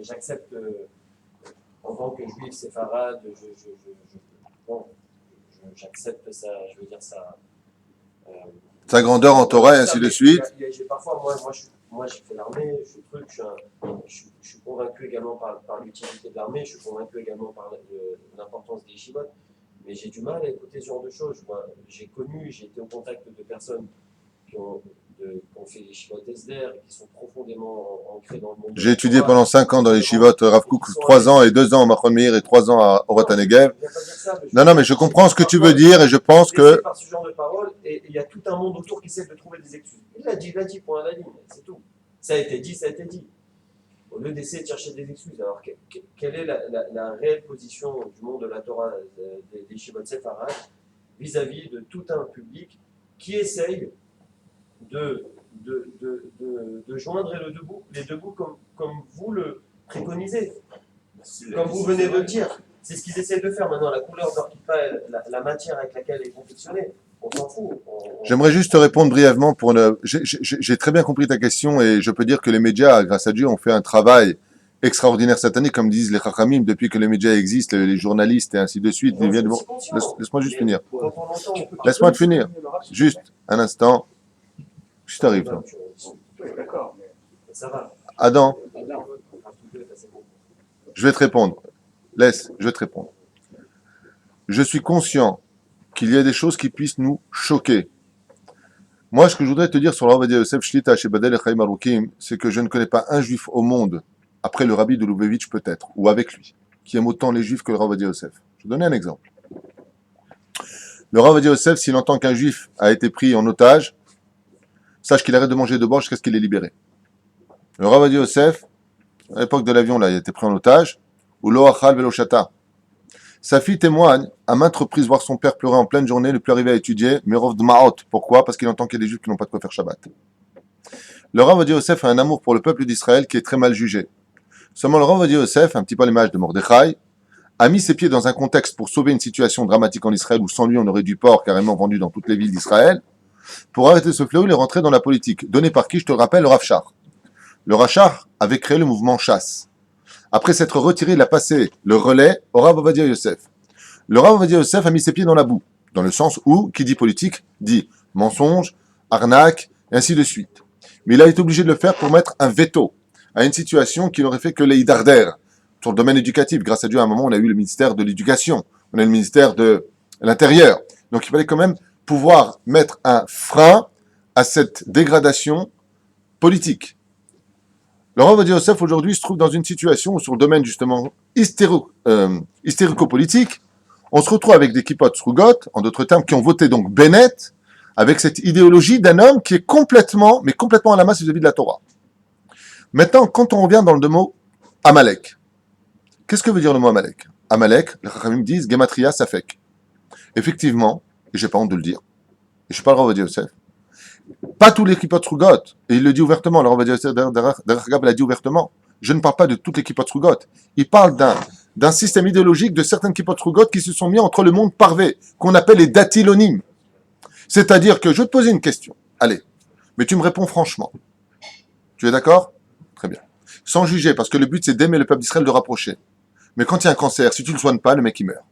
j'accepte en tant que juif séfarade, j'accepte ça, je veux dire ça. sa grandeur en Torah et ainsi de suite. Parfois, moi j'ai fait l'armée, je suis convaincu également par l'utilité de l'armée, je suis convaincu également par l'importance des yeshivot, mais j'ai du mal à écouter ce genre de choses. Moi, j'ai été au contact de personnes qui ont fait les yeshivot SDR et qui sont profondément ancrées dans le monde. J'ai étudié pendant 5 ans dans les yeshivot Rav Kook, 3 ans et 2 ans à Machon Meir et 3 ans à Orot HaNegev. Non, mais je comprends ce que tu veux dire et je pense que... par ce genre de paroles, et il y a tout un monde autour qui essaie de trouver des excuses. Il l'a dit, point à la ligne, c'est tout. Ça a été dit. Au lieu d'essayer de chercher des excuses, alors quelle est la réelle position du monde de la Torah, des yeshivot séfarades, vis-à-vis de tout un public qui essaye de joindre les deux bouts comme vous le préconisez, comme vous venez de le dire. C'est ce qu'ils essaient de faire maintenant, la couleur de leur kippa, la matière avec laquelle elle est confectionnée. On s'en fout. J'aimerais juste te répondre brièvement pour ne... J'ai très bien compris ta question et je peux dire que les médias, grâce à Dieu, ont fait un travail extraordinaire cette année, comme disent les Chachamim, depuis que les médias existent, les journalistes et ainsi de suite. Moi, Ils viennent je de... suis conscient. Laisse-moi juste finir. Quand on l'entend, on peut- Laisse-moi te finir. Juste un instant. Je t'arrive là. Oui, d'accord, mais Ça va. Adam, non. je vais te répondre. Je vais te répondre. Je suis conscient qu'il y a des choses qui puissent nous choquer. Moi, ce que je voudrais te dire sur le Rav Ovadia Yosef Shlita chez Badel et Chaim Arukim, c'est que je ne connais pas un juif au monde, après le rabbi de Lubavitch peut-être, ou avec lui, qui aime autant les juifs que le Rav Ovadia Yosef. Je vais donner un exemple. Le Rav Ovadia Yosef, s'il entend qu'un juif a été pris en otage, sache qu'il arrête de manger de bord jusqu'à ce qu'il est libéré. Le Rav Ovadia Yosef, à l'époque de l'avion, là, il a été pris en otage, ou lo achal velo shata. Sa fille témoigne à maintes reprises voir son père pleurer en pleine journée, ne plus arriver à étudier, Merov Dmaot. Pourquoi? Parce qu'il entend qu'il y a des juifs qui n'ont pas de quoi faire Shabbat. Le Rav Ovadia Yosef a un amour pour le peuple d'Israël qui est très mal jugé. Seulement le Rav Ovadia Yosef, un petit peu à l'image de Mordechai, a mis ses pieds dans un contexte pour sauver une situation dramatique en Israël où sans lui on aurait du porc carrément vendu dans toutes les villes d'Israël. Pour arrêter ce fléau, il est rentré dans la politique, donné par qui, je te le rappelle, le Rav Shach. Le Rav Shach avait créé le mouvement Chasse. Après s'être retiré, il a passé le relais au Rav Ovadia Yosef. Le Rav Ovadia Yosef a mis ses pieds dans la boue, dans le sens où, qui dit politique, dit mensonge, arnaque, et ainsi de suite. Mais il a été obligé de le faire pour mettre un veto à une situation qui n'aurait fait que les Idardères. Sur le domaine éducatif, grâce à Dieu, à un moment, on a eu le ministère de l'Éducation, on a le ministère de l'Intérieur. Donc il fallait quand même pouvoir mettre un frein à cette dégradation politique. Le Rav Ovadia Yosef, aujourd'hui, se trouve dans une situation où, sur le domaine, justement, hystérico-politique, on se retrouve avec des kippot srugot, en d'autres termes, qui ont voté donc Bennett, avec cette idéologie d'un homme qui est complètement, mais complètement à la masse vis-à-vis de la Torah. Maintenant, quand on revient dans le mot Amalek, qu'est-ce que veut dire le mot Amalek? Amalek, les Chachamim disent Gematria Safek. Effectivement, et j'ai pas honte de le dire, et je suis pas le Rav Ovadia Yosef, pas tous les kippot srugot, et il le dit ouvertement, le Rav Ovadia Yosef l'a dit ouvertement, je ne parle pas de toutes les kippot srugot, il parle d'un système idéologique de certaines kippot srugot qui se sont mis entre le monde parvé, qu'on appelle les datilonim. C'est-à-dire que je vais te poser une question, allez, mais tu me réponds franchement. Tu es d'accord? Très bien. Sans juger, parce que le but c'est d'aimer le peuple d'Israël, de rapprocher. Mais quand il y a un cancer, si tu ne le soignes pas, le mec il meurt.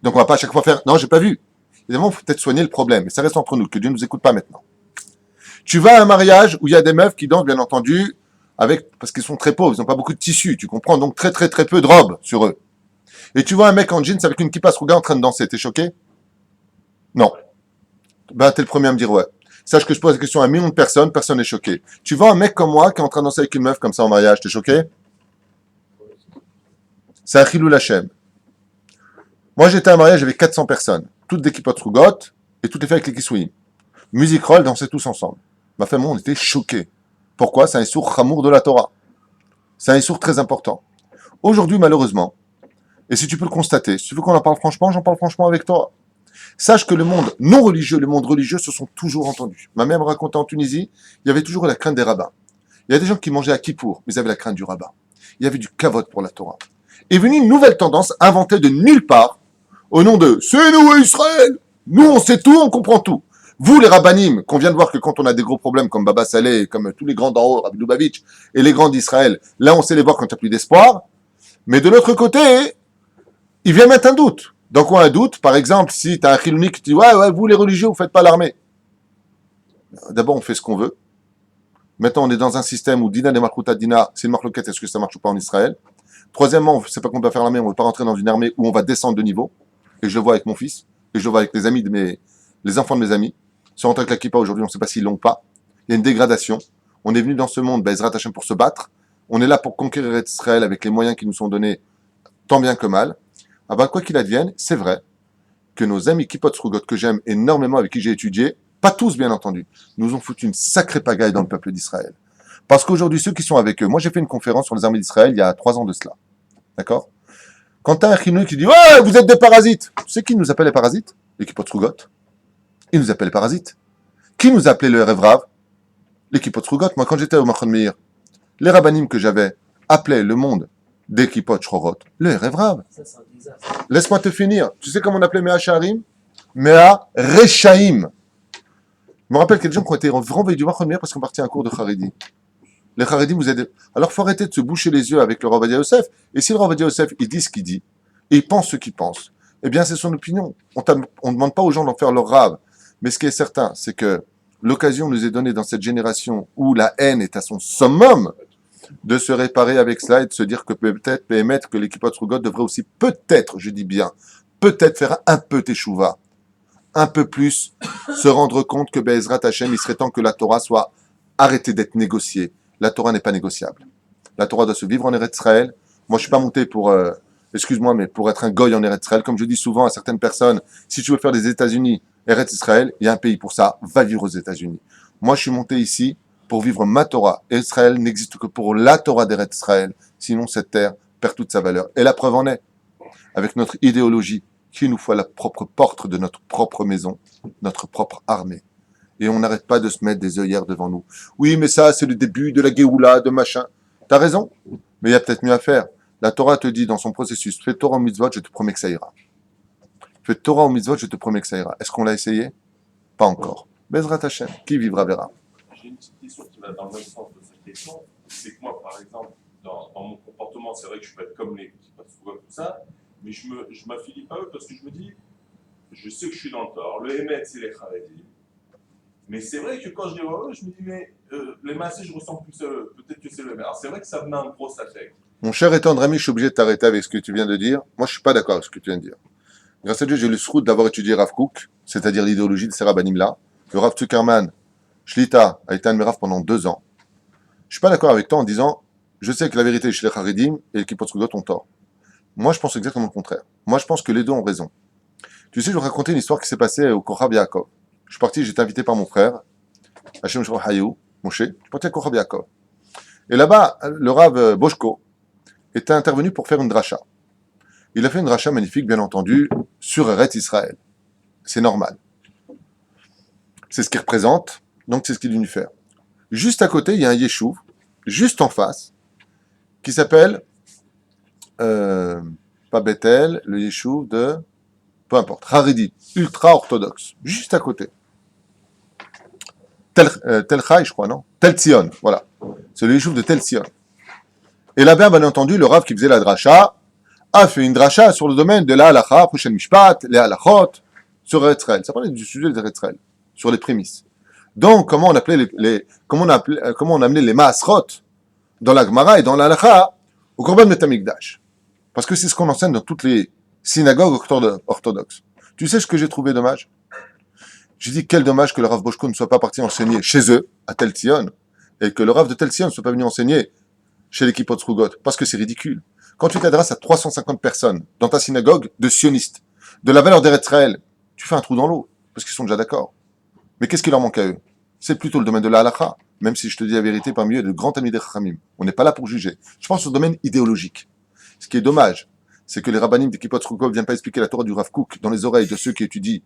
Donc on va pas à chaque fois faire, non, j'ai pas vu. Évidemment, il faut peut-être soigner le problème, mais ça reste entre nous, que Dieu ne nous écoute pas maintenant. Tu vas à un mariage où il y a des meufs qui dansent, bien entendu, parce qu'ils sont très pauvres, ils n'ont pas beaucoup de tissu, tu comprends, donc très très très peu de robes sur eux. Et tu vois un mec en jeans avec une kippa sruga en train de danser, t'es choqué? Non. Ben, t'es le premier à me dire ouais. Sache que je pose la question à 1 million de personnes, personne n'est choqué. Tu vois un mec comme moi qui est en train de danser avec une meuf comme ça en mariage, t'es choqué? C'est un chilou Hashem. Moi j'étais à un mariage avec 400 personnes, toutes des kippot srugot, et toutes les filles avec les kisouim. Musique roll, dansaient tous ensemble. Ma femme, on était choqués. Pourquoi? C'est un issour chamour de la Torah. C'est un issour très important. Aujourd'hui, malheureusement, et si tu peux le constater, si tu veux qu'on en parle franchement, j'en parle franchement avec toi. Sache que le monde non religieux, le monde religieux se sont toujours entendus. Ma mère me racontait en Tunisie, il y avait toujours la crainte des rabbins. Il y a des gens qui mangeaient à Kippour, mais ils avaient la crainte du rabbin. Il y avait du kavod pour la Torah. Est venue une nouvelle tendance inventée de nulle part, au nom de « c'est nous Israël ! Nous on sait tout, on comprend tout !» Vous, les rabbinim, qu'on vient de voir que quand on a des gros problèmes comme Baba Saleh, comme tous les grands d'en haut, Rabbi Lubavitch, et les grands d'Israël, là on sait les voir quand il n'y a plus d'espoir. Mais de l'autre côté, il vient mettre un doute. Dans quoi un doute? Par exemple, si tu as un chilouni qui te dit ouais, vous les religieux, vous faites pas l'armée. D'abord, on fait ce qu'on veut. Maintenant, on est dans un système où Dina de Malchuta Dina, c'est une marloquette, est-ce que ça marche ou pas en Israël? Troisièmement, c'est pas qu'on va faire l'armée, on ne veut pas rentrer dans une armée où on va descendre de niveau. Et je le vois avec mon fils, et je le vois avec les amis les enfants de mes amis. Si on rentre avec la kippa aujourd'hui, on ne sait pas s'ils l'ont pas. Il y a une dégradation. On est venu dans ce monde, Ezrat Hashem, pour se battre. On est là pour conquérir Israël avec les moyens qui nous sont donnés, tant bien que mal. Ah ben, quoi qu'il advienne, c'est vrai que nos amis kippot srugot que j'aime énormément, avec qui j'ai étudié, pas tous bien entendu, nous ont foutu une sacrée pagaille dans le peuple d'Israël. Parce qu'aujourd'hui, ceux qui sont avec eux, moi j'ai fait une conférence sur les armées d'Israël il y a 3 ans de cela. D'accord? Quand tu as un chinois qui dit « Ouais, vous êtes des parasites !» Tu sais qui nous appelle les parasites? Les kippot srugot. Ils nous appellent les parasites. Qui nous appelait le Revrav? Les kippot srugot. Moi, quand j'étais au Machon Meir, les rabbanim que j'avais appelaient le monde des kippot shrorot le Revrav. Ça, c'est un désastre. Laisse-moi te finir. Tu sais comment on appelait mes Hacharim? Mea Rechaim. Je me rappelle qu'il y a des gens qui ont été renvoyés du Mahon parce qu'on partit à un cours de Haredi. Les Haredim vous aident. Alors, il faut arrêter de se boucher les yeux avec le Rav Ovadia Yosef. Et si le Rav Ovadia Yosef, il dit ce qu'il dit, et il pense ce qu'il pense, eh bien, c'est son opinion. On ne demande pas aux gens d'en faire leur rave. Mais ce qui est certain, c'est que l'occasion nous est donnée dans cette génération où la haine est à son summum de se réparer avec cela et de se dire que peut-être, pémettre que l'équipe de Rougot devrait aussi peut-être, je dis bien, peut-être faire un peu teshuva, un peu plus se rendre compte que Be'ezrat Hashem, il serait temps que la Torah soit arrêtée d'être négociée. La Torah n'est pas négociable. La Torah doit se vivre en Eretz Israël. Moi, je suis pas monté pour, excuse-moi, mais pour être un goy en Eretz Israël. Comme je dis souvent à certaines personnes, si tu veux faire des États-Unis, Eretz Israël, il y a un pays pour ça, va vivre aux États-Unis. Moi, je suis monté ici pour vivre ma Torah. Et Israël n'existe que pour la Torah d'Eretz Israël. Sinon, cette terre perd toute sa valeur. Et la preuve en est, avec notre idéologie, qu'il nous faut à la propre porte de notre propre maison, notre propre armée. Et on n'arrête pas de se mettre des œillères devant nous. Oui, mais ça, c'est le début de la Géoula, de machin. T'as raison, mais il y a peut-être mieux à faire. La Torah te dit dans son processus, fais Torah au mitzvot, je te promets que ça ira. Fais Torah au mitzvot, je te promets que ça ira. Est-ce qu'on l'a essayé? Pas encore. Bezrat Hashem, qui vivra verra. J'ai une petite question qui va dans le même sens de cette question. C'est que moi, par exemple, dans mon comportement, c'est vrai que je peux être comme les petits pas tout ça, mais je m'affilie pas à eux parce que je me dis, je sais que je suis dans le tort. Le Hémet, c'est les Kharedim. Mais c'est vrai que quand je les vois, je me dis, mais les massés, je ressens plus peut-être que c'est le Hémet. Alors c'est vrai que ça me met un gros affect. Mon cher et tendre ami, je suis obligé de t'arrêter avec ce que tu viens de dire. Moi, je suis pas d'accord avec ce que tu viens de dire. Grâce à Dieu, j'ai le srout d'avoir étudié Rav Kook, c'est-à-dire l'idéologie de ces rabbanim-là. Le Rav Zuckerman, Shlita, a été un de mes Rav pendant 2 ans. Je suis pas d'accord avec toi en disant, je sais que la vérité chez les Haredim et l'équipe Tzrugot ont tort. Moi, je pense exactement le contraire. Moi, je pense que les deux ont raison. Tu sais, je vais te raconter une histoire qui s'est passée au Kochab Yaakov. Je suis parti, j'étais invité par mon frère, Hashem Shor Hayou, Moshe. Je suis parti à Kochab Yaakov. Et là-bas, le Rav Boshko était intervenu pour faire une dracha. Il a fait une dracha magnifique, bien entendu, sur Eretz Israël. C'est normal. C'est ce qu'il représente, donc c'est ce qu'il est venu faire. Juste à côté, il y a un yeshuv, juste en face, qui s'appelle, pas Bethel, le yeshuv de, peu importe, Haredi, ultra-orthodoxe, juste à côté. Tel Chai, je crois, non? Tel Tzion, voilà. C'est le yeshuv de Tel Tzion. Et là-bas, bien entendu, le Rav qui faisait la dracha a fait une dracha sur le domaine de la halacha, Prochain Mishpat, les halachot, sur Eretz Israël. Ça parlait du sujet de Eretz Israël, sur les prémices. Donc, comment on appelait comment on amenait les Maasrot dans la Gemara et dans la halacha au Korban Beth Amikdash. Parce que c'est ce qu'on enseigne dans toutes les synagogues orthodoxes. Tu sais ce que j'ai trouvé dommage? J'ai dit quel dommage que le Rav Boshko ne soit pas parti enseigner chez eux, à Tel Tzion, et que le Rav de Tel Tzion ne soit pas venu enseigner chez l'équipe Tzrugot, parce que c'est ridicule. Quand tu t'adresses à 350 personnes dans ta synagogue de sionistes, de la valeur d'Eretz Israël, tu fais un trou dans l'eau, parce qu'ils sont déjà d'accord. Mais qu'est-ce qui leur manque à eux? C'est plutôt le domaine de la halakha, même si je te dis la vérité parmi eux, de grands amis des Chachamim. On n'est pas là pour juger. Je pense au domaine idéologique. Ce qui est dommage, c'est que les rabbanim de Kippot Tzrugot ne viennent pas expliquer la Torah du Rav Kook dans les oreilles de ceux qui étudient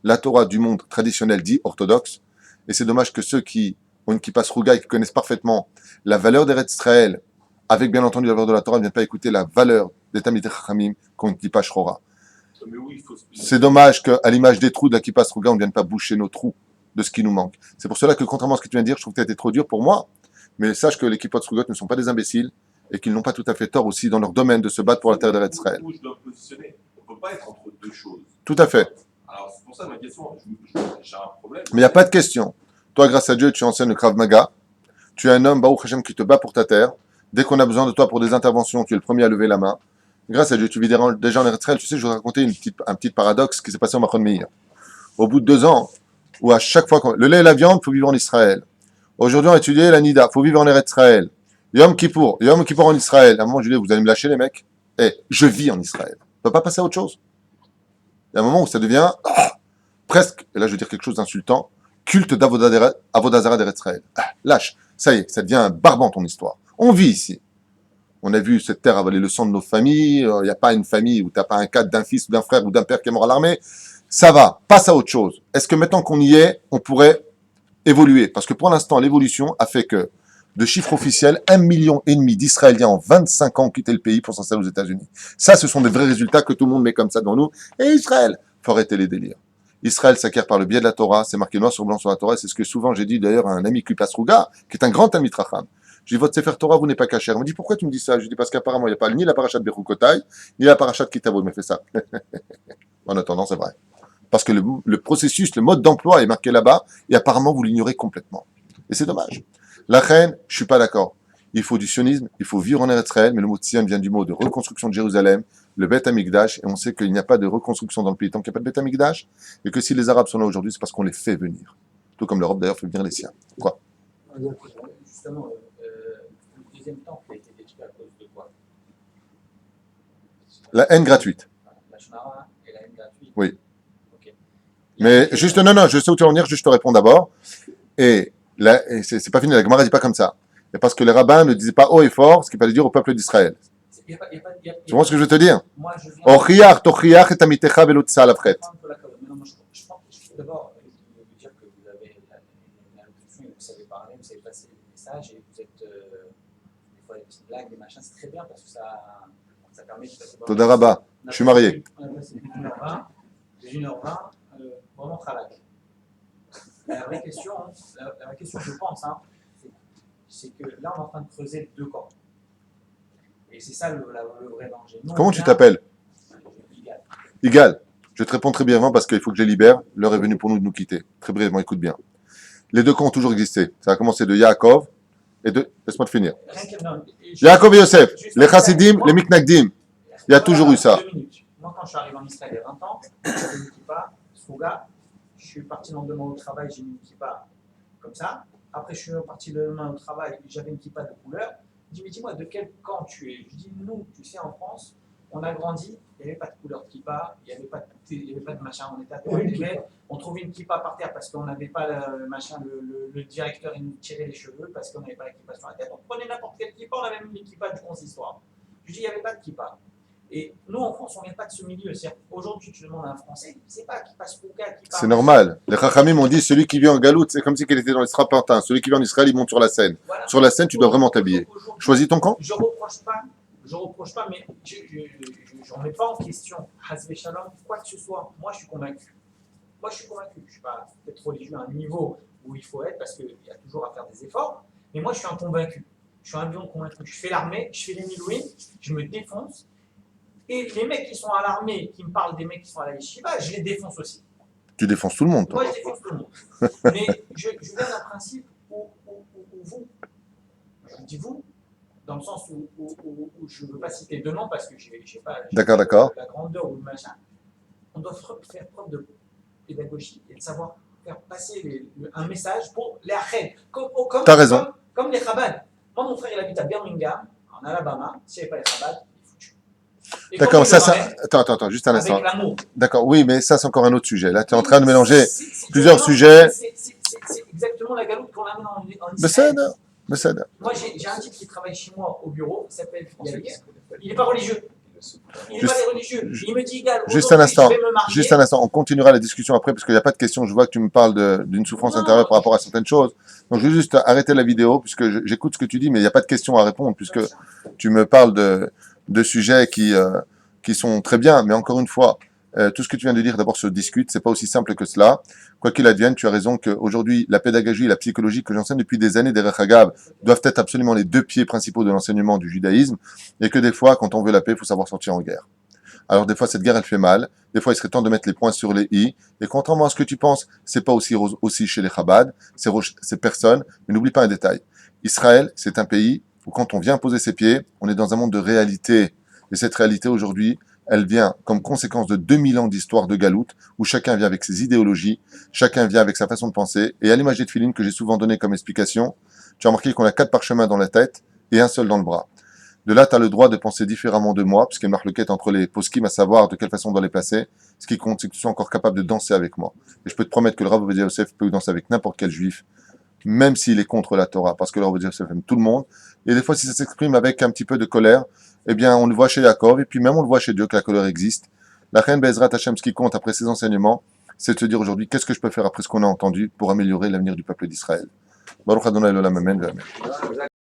la Torah du monde traditionnel dit orthodoxe. Et c'est dommage que ceux qui ont une Kippa Sruga et qui connaissent parfaitement la valeur d'Eretz Israël, avec bien entendu la valeur de la Torah, ne viennent pas écouter la valeur des Talmidei Chachamim qui ont une Kippa Shrora. Oui, c'est dommage qu'à l'image des trous de la Kippa Sruga, on ne vienne pas boucher nos trous de ce qui nous manque. C'est pour cela que, contrairement à ce que tu viens de dire, je trouve que tu as été trop dur pour moi, mais sache que les Kippot Srugot ne sont pas des imbéciles et qu'ils n'ont pas tout à fait tort aussi dans leur domaine de se battre pour la terre d'Eretz Israël. Où je dois me positionner. On ne peut pas être entre deux choses. Tout à fait. Alors, c'est pour ça ma question, j'ai un problème. Mais il n'y a pas de question. Toi, grâce à Dieu, tu enseignes le Krav Maga. Tu es un homme, Baruch Hashem, qui te bat pour ta terre. Dès qu'on a besoin de toi pour des interventions, tu es le premier à lever la main. Grâce à Dieu, tu vis déjà en Eretz Israël. Tu sais, je vais te raconter un petit paradoxe qui s'est passé au Machon Meir. Au bout de 2 ans, où à chaque fois, le lait et la viande, il faut vivre en Israël. Aujourd'hui, on a étudié la Nida, il faut vivre en Eretz Israël. Yom Kippour en Israël. À un moment, je dis, vous allez me lâcher, les mecs. Je vis en Israël. On ne peut pas passer à autre chose. Il y a un moment où ça devient presque, et là je veux dire quelque chose d'insultant, culte d'Avodazara d'Eretz Israël. Lâche, ça y est, ça devient barbant ton histoire. On vit ici. On a vu cette terre avaler le sang de nos familles. Il n'y a pas une famille où tu n'as pas un cadre d'un fils ou d'un frère ou d'un père qui est mort à l'armée. Ça va, passe à autre chose. Est-ce que maintenant qu'on y est, on pourrait évoluer? Parce que pour l'instant, l'évolution a fait que, de chiffres officiels, 1,5 million d'Israéliens en 25 ans ont quitté le pays pour s'installer aux États-Unis. Ça, ce sont des vrais résultats que tout le monde met comme ça devant nous. Et Israël, faut arrêter les délires. Israël s'acquiert par le biais de la Torah, c'est marqué noir sur blanc sur la Torah, c'est ce que souvent j'ai dit d'ailleurs à un ami Kupas Ruga, qui est un grand ami Racham. Je dis, votre Sefer Torah, vous n'êtes pas caché. Il me dit, pourquoi tu me dis ça? Je dis, parce qu'apparemment, il n'y a pas ni la parachat Bechukotai, ni la parachat Kitavo. Il m'a fait ça. En attendant, c'est vrai. Parce que le processus, le mode d'emploi est marqué là-bas, et apparemment, vous l'ignorez complètement. Et c'est dommage. La reine, je suis pas d'accord. Il faut du sionisme, il faut vivre en Eretz Israël, mais le mot Tzion vient du mot de reconstruction de Jérusalem, le Beth Amikdash, et on sait qu'il n'y a pas de reconstruction dans le pays tant qu'il n'y a pas de Beth Amikdash, et que si les Arabes sont là aujourd'hui, c'est parce qu'on les fait venir. Tout comme l'Europe d'ailleurs fait venir les siens. Quoi? Justement, le deuxième temple a été détruit à cause de quoi? La haine gratuite. La Shonara et la haine gratuite. Oui. Ok. Mais juste, non, je sais où tu vas en venir, juste je te réponds d'abord. Et c'est pas fini, la Gemara dit pas comme ça. Et parce que les rabbins ne disaient pas haut et fort ce qu'il fallait dire au peuple d'Israël. Tu vois ce que je veux te dire? Moi, je viens. Ochiach, tochiach et amitecha velutza lavchet. Je pense d'abord, je veux dire que vous avez une allocution et vous savez parler, vous savez passer des messages et vous êtes des fois des petites blagues, des machins, c'est très bien parce que ça permet de passer. Toda Rabba, je suis marié. On a passé 1h20, vraiment travail. La vraie question, la vraie question, je pense, c'est que là, on est en train de creuser deux camps. Et c'est ça le vrai danger. Nous, Comment tu t'appelles? Igal. Igal. Je te réponds très brièvement parce qu'il faut que je les libère. L'heure est venue pour nous de nous quitter. Très brièvement, écoute bien. Les deux camps ont toujours existé. Ça a commencé de Yaakov et de... Laisse-moi te finir. Yaakov et Yosef, les Chassidim, les Miknagdim. Il y a toujours eu ça. 2 minutes. Moi, quand je suis arrivé en Israël il y a 20 ans, j'avais une kippa, Sfouga. Je suis parti le lendemain au travail, j'ai mis une kippa comme ça. Après, je suis parti le lendemain au travail, j'avais une kippa de couleur. Il dit, mais dis-moi, de quel camp tu es? Je dis, nous, tu sais, en France, on a grandi, il n'y avait pas de couleur de kippa, il n'y avait pas de machin, on était à terre d'élèves, on trouvait une kippa par terre parce qu'on n'avait pas le machin, le directeur, il nous tirait les cheveux parce qu'on n'avait pas la kippa sur la tête. On prenait n'importe quelle kippa, on avait même une kippa du consistoire. Je dis, il n'y avait pas de kippa. Et nous, en France, on ne vient pas de ce milieu. Aujourd'hui, tu demandes à un Français, il ne sait pas qui passe Pouka, qui passe. C'est normal. Les Chachamim ont dit celui qui vit en Galoute, c'est comme si il était dans les strapontins. Celui qui vit en Israël, il monte sur la scène. Voilà. Sur la scène, tu dois vraiment t'habiller. Choisis ton camp. Je ne reproche pas, mais je ne remets pas en question, Hazvé Shalom, quoi que ce soit. Moi, je suis convaincu. Je ne suis pas peut-être religieux à un niveau où il faut être, parce qu'il y a toujours à faire des efforts. Mais moi, je suis un convaincu. Je suis un lion convaincu. Je fais l'armée, je fais les Milouim, je me défonce. Et les mecs qui sont à l'armée, qui me parlent des mecs qui sont à la yeshiva, je les défonce aussi. Tu défonces tout le monde, toi. Moi, je défonce tout le monde. Mais je viens d'un principe où vous, je dis vous, dans le sens où je ne veux pas citer de nom parce que je n'ai pas D'accord. la grandeur ou le machin. On doit faire preuve de pédagogie et de savoir faire passer un message pour les achètes. T'as raison. Comme les Chabad. Moi, mon frère, il habite à Birmingham, en Alabama. S'il n'y avait pas les Chabad, d'accord, attends, juste un instant. D'accord, oui, mais ça, c'est encore un autre sujet. Là, tu es en train de mélanger plusieurs sujets. C'est exactement la galoute qu'on amène en Israël. Moi, j'ai un type qui travaille chez moi au bureau, il s'appelle Yair. Il n'est pas religieux. Il me dit, Igal, juste un instant, on continuera la discussion après, parce qu'il n'y a pas de questions. Je vois que tu me parles d'une souffrance intérieure par rapport à certaines choses. Donc, je vais juste arrêter la vidéo, puisque j'écoute ce que tu dis, mais il n'y a pas de questions à répondre, puisque tu me parles de sujets qui sont très bien, mais encore une fois, tout ce que tu viens de dire d'abord se discute, c'est pas aussi simple que cela. Quoi qu'il advienne, tu as raison qu'aujourd'hui, la pédagogie et la psychologie que j'enseigne depuis des années des Rechagav doivent être absolument les deux pieds principaux de l'enseignement du judaïsme, et que des fois, quand on veut la paix, il faut savoir sortir en guerre. Alors des fois, cette guerre, elle fait mal, des fois, il serait temps de mettre les points sur les i, et contrairement à ce que tu penses, c'est pas aussi chez les Chabad, c'est personne, mais n'oublie pas un détail. Israël, c'est un pays où quand on vient poser ses pieds, on est dans un monde de réalité, et cette réalité aujourd'hui, elle vient comme conséquence de 2000 ans d'histoire de galoute, où chacun vient avec ses idéologies, chacun vient avec sa façon de penser, et à l'image des tefilines que j'ai souvent donné comme explication, tu as remarqué qu'on a 4 parchemins dans la tête, et un seul dans le bras. De là, tu as le droit de penser différemment de moi, puisqu'il y a une marloquette entre les poskim à savoir de quelle façon on doit les placer. Ce qui compte, c'est que tu sois encore capable de danser avec moi. Et je peux te promettre que le Rav Ovadia Yosef peut danser avec n'importe quel juif, même s'il est contre la Torah, parce que le Rav Ovadia Yosef aime tout le monde. Et des fois, si ça s'exprime avec un petit peu de colère, eh bien, on le voit chez Yaakov, et puis même on le voit chez Dieu, que la colère existe. La reine Bezrat Hashem, ce qui compte après ses enseignements, c'est de se dire aujourd'hui, qu'est-ce que je peux faire après ce qu'on a entendu pour améliorer l'avenir du peuple d'Israël. Baruch Adonai Olam, amen.